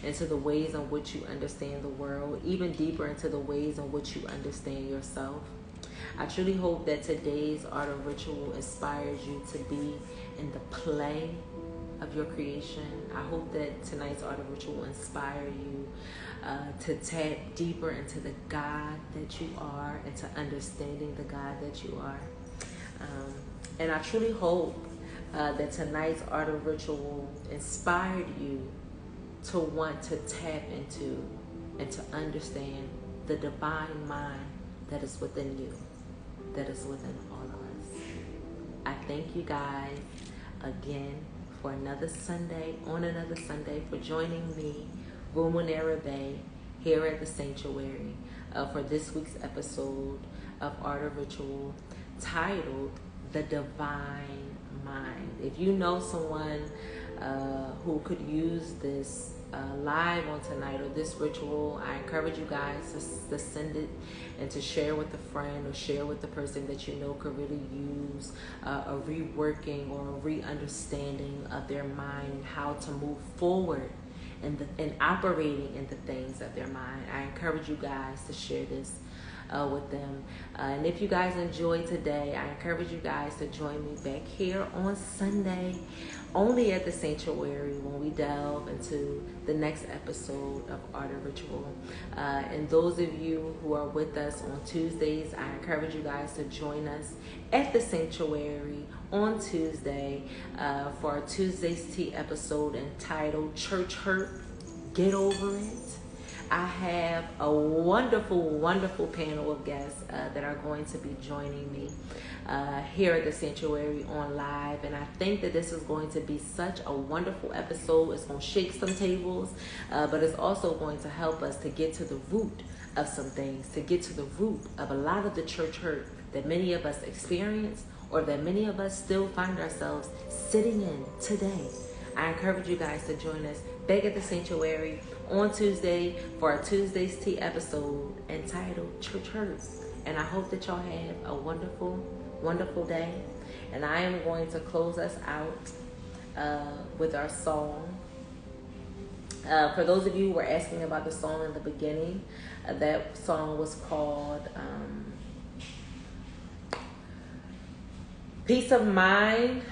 into the ways in which you understand the world, even deeper into the ways in which you understand yourself. I truly hope that today's Art of Ritual inspires you to be in the play of your creation. I hope that tonight's Art of Ritual will inspire you to tap deeper into the God that you are, and to understanding the God that you are. And I truly hope that tonight's Art of Ritual inspired you to want to tap into and to understand the divine mind that is within you, that is within all of us. I thank you guys again for another Sunday, for joining me, Rumunera Bay, here at the Sanctuary for this week's episode of Art of Ritual, titled The Divine Mind. If you know someone who could use this live on tonight or this ritual, I encourage you guys to send it and to share with a friend or share with the person that you know could really use a reworking or a re-understanding of their mind and how to move forward and operating in the things of their mind. I encourage you guys to share this with them. And if you guys enjoyed today, I encourage you guys to join me back here on Sunday, only at the Sanctuary, when we delve into the next episode of Art of Ritual. And those of you who are with us on Tuesdays, I encourage you guys to join us at the Sanctuary on Tuesday for our Tuesday's Tea episode entitled Church Hurt, Get Over It. I have a wonderful panel of guests that are going to be joining me here at the Sanctuary on live. And I think that this is going to be such a wonderful episode. It's going to shake some tables, but it's also going to help us to get to the root of some things, to get to the root of a lot of the church hurt that many of us experience or that many of us still find ourselves sitting in today. I encourage you guys to join us back at the Sanctuary on Tuesday for our Tuesday's Tea episode entitled Church Hurts. And I hope that y'all have a wonderful day. And I am going to close us out with our song. For those of you who were asking about the song in the beginning, that song was called Peace of Mind.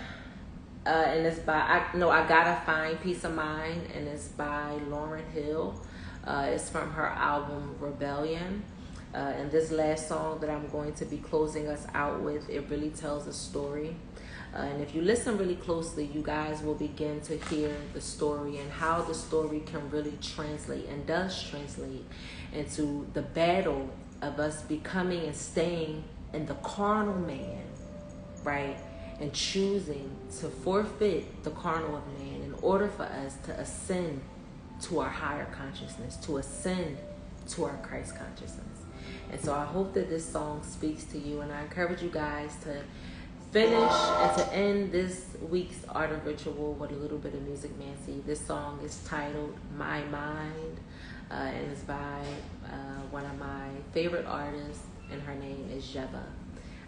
And it's by, I Gotta Find Peace of Mind, and it's by Lauryn Hill. It's from her album Rebellion. And this last song that I'm going to be closing us out with, it really tells a story. And if you listen really closely, you guys will begin to hear the story and how the story can really translate and does translate into the battle of us becoming and staying in the carnal man, right? And choosing to forfeit the carnal of man in order for us to ascend to our higher consciousness, to ascend to our Christ consciousness. And so I hope that this song speaks to you, and I encourage you guys to finish and to end this week's Art of Ritual with a little bit of music, Nancy. This song is titled My Mind, and it's by one of my favorite artists, and her name is Jeva.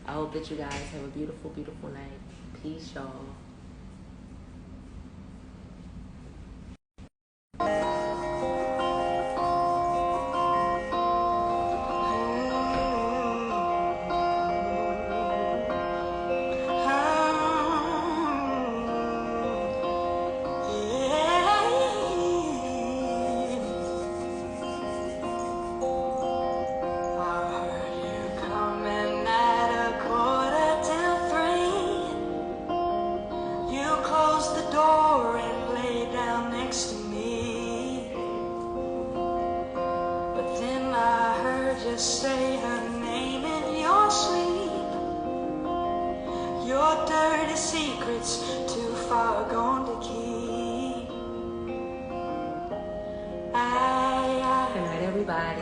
I hope that you guys have a beautiful night. Peace, y'all. Just say her name in your sleep. Your dirty secrets too far gone to keep. Good night, everybody.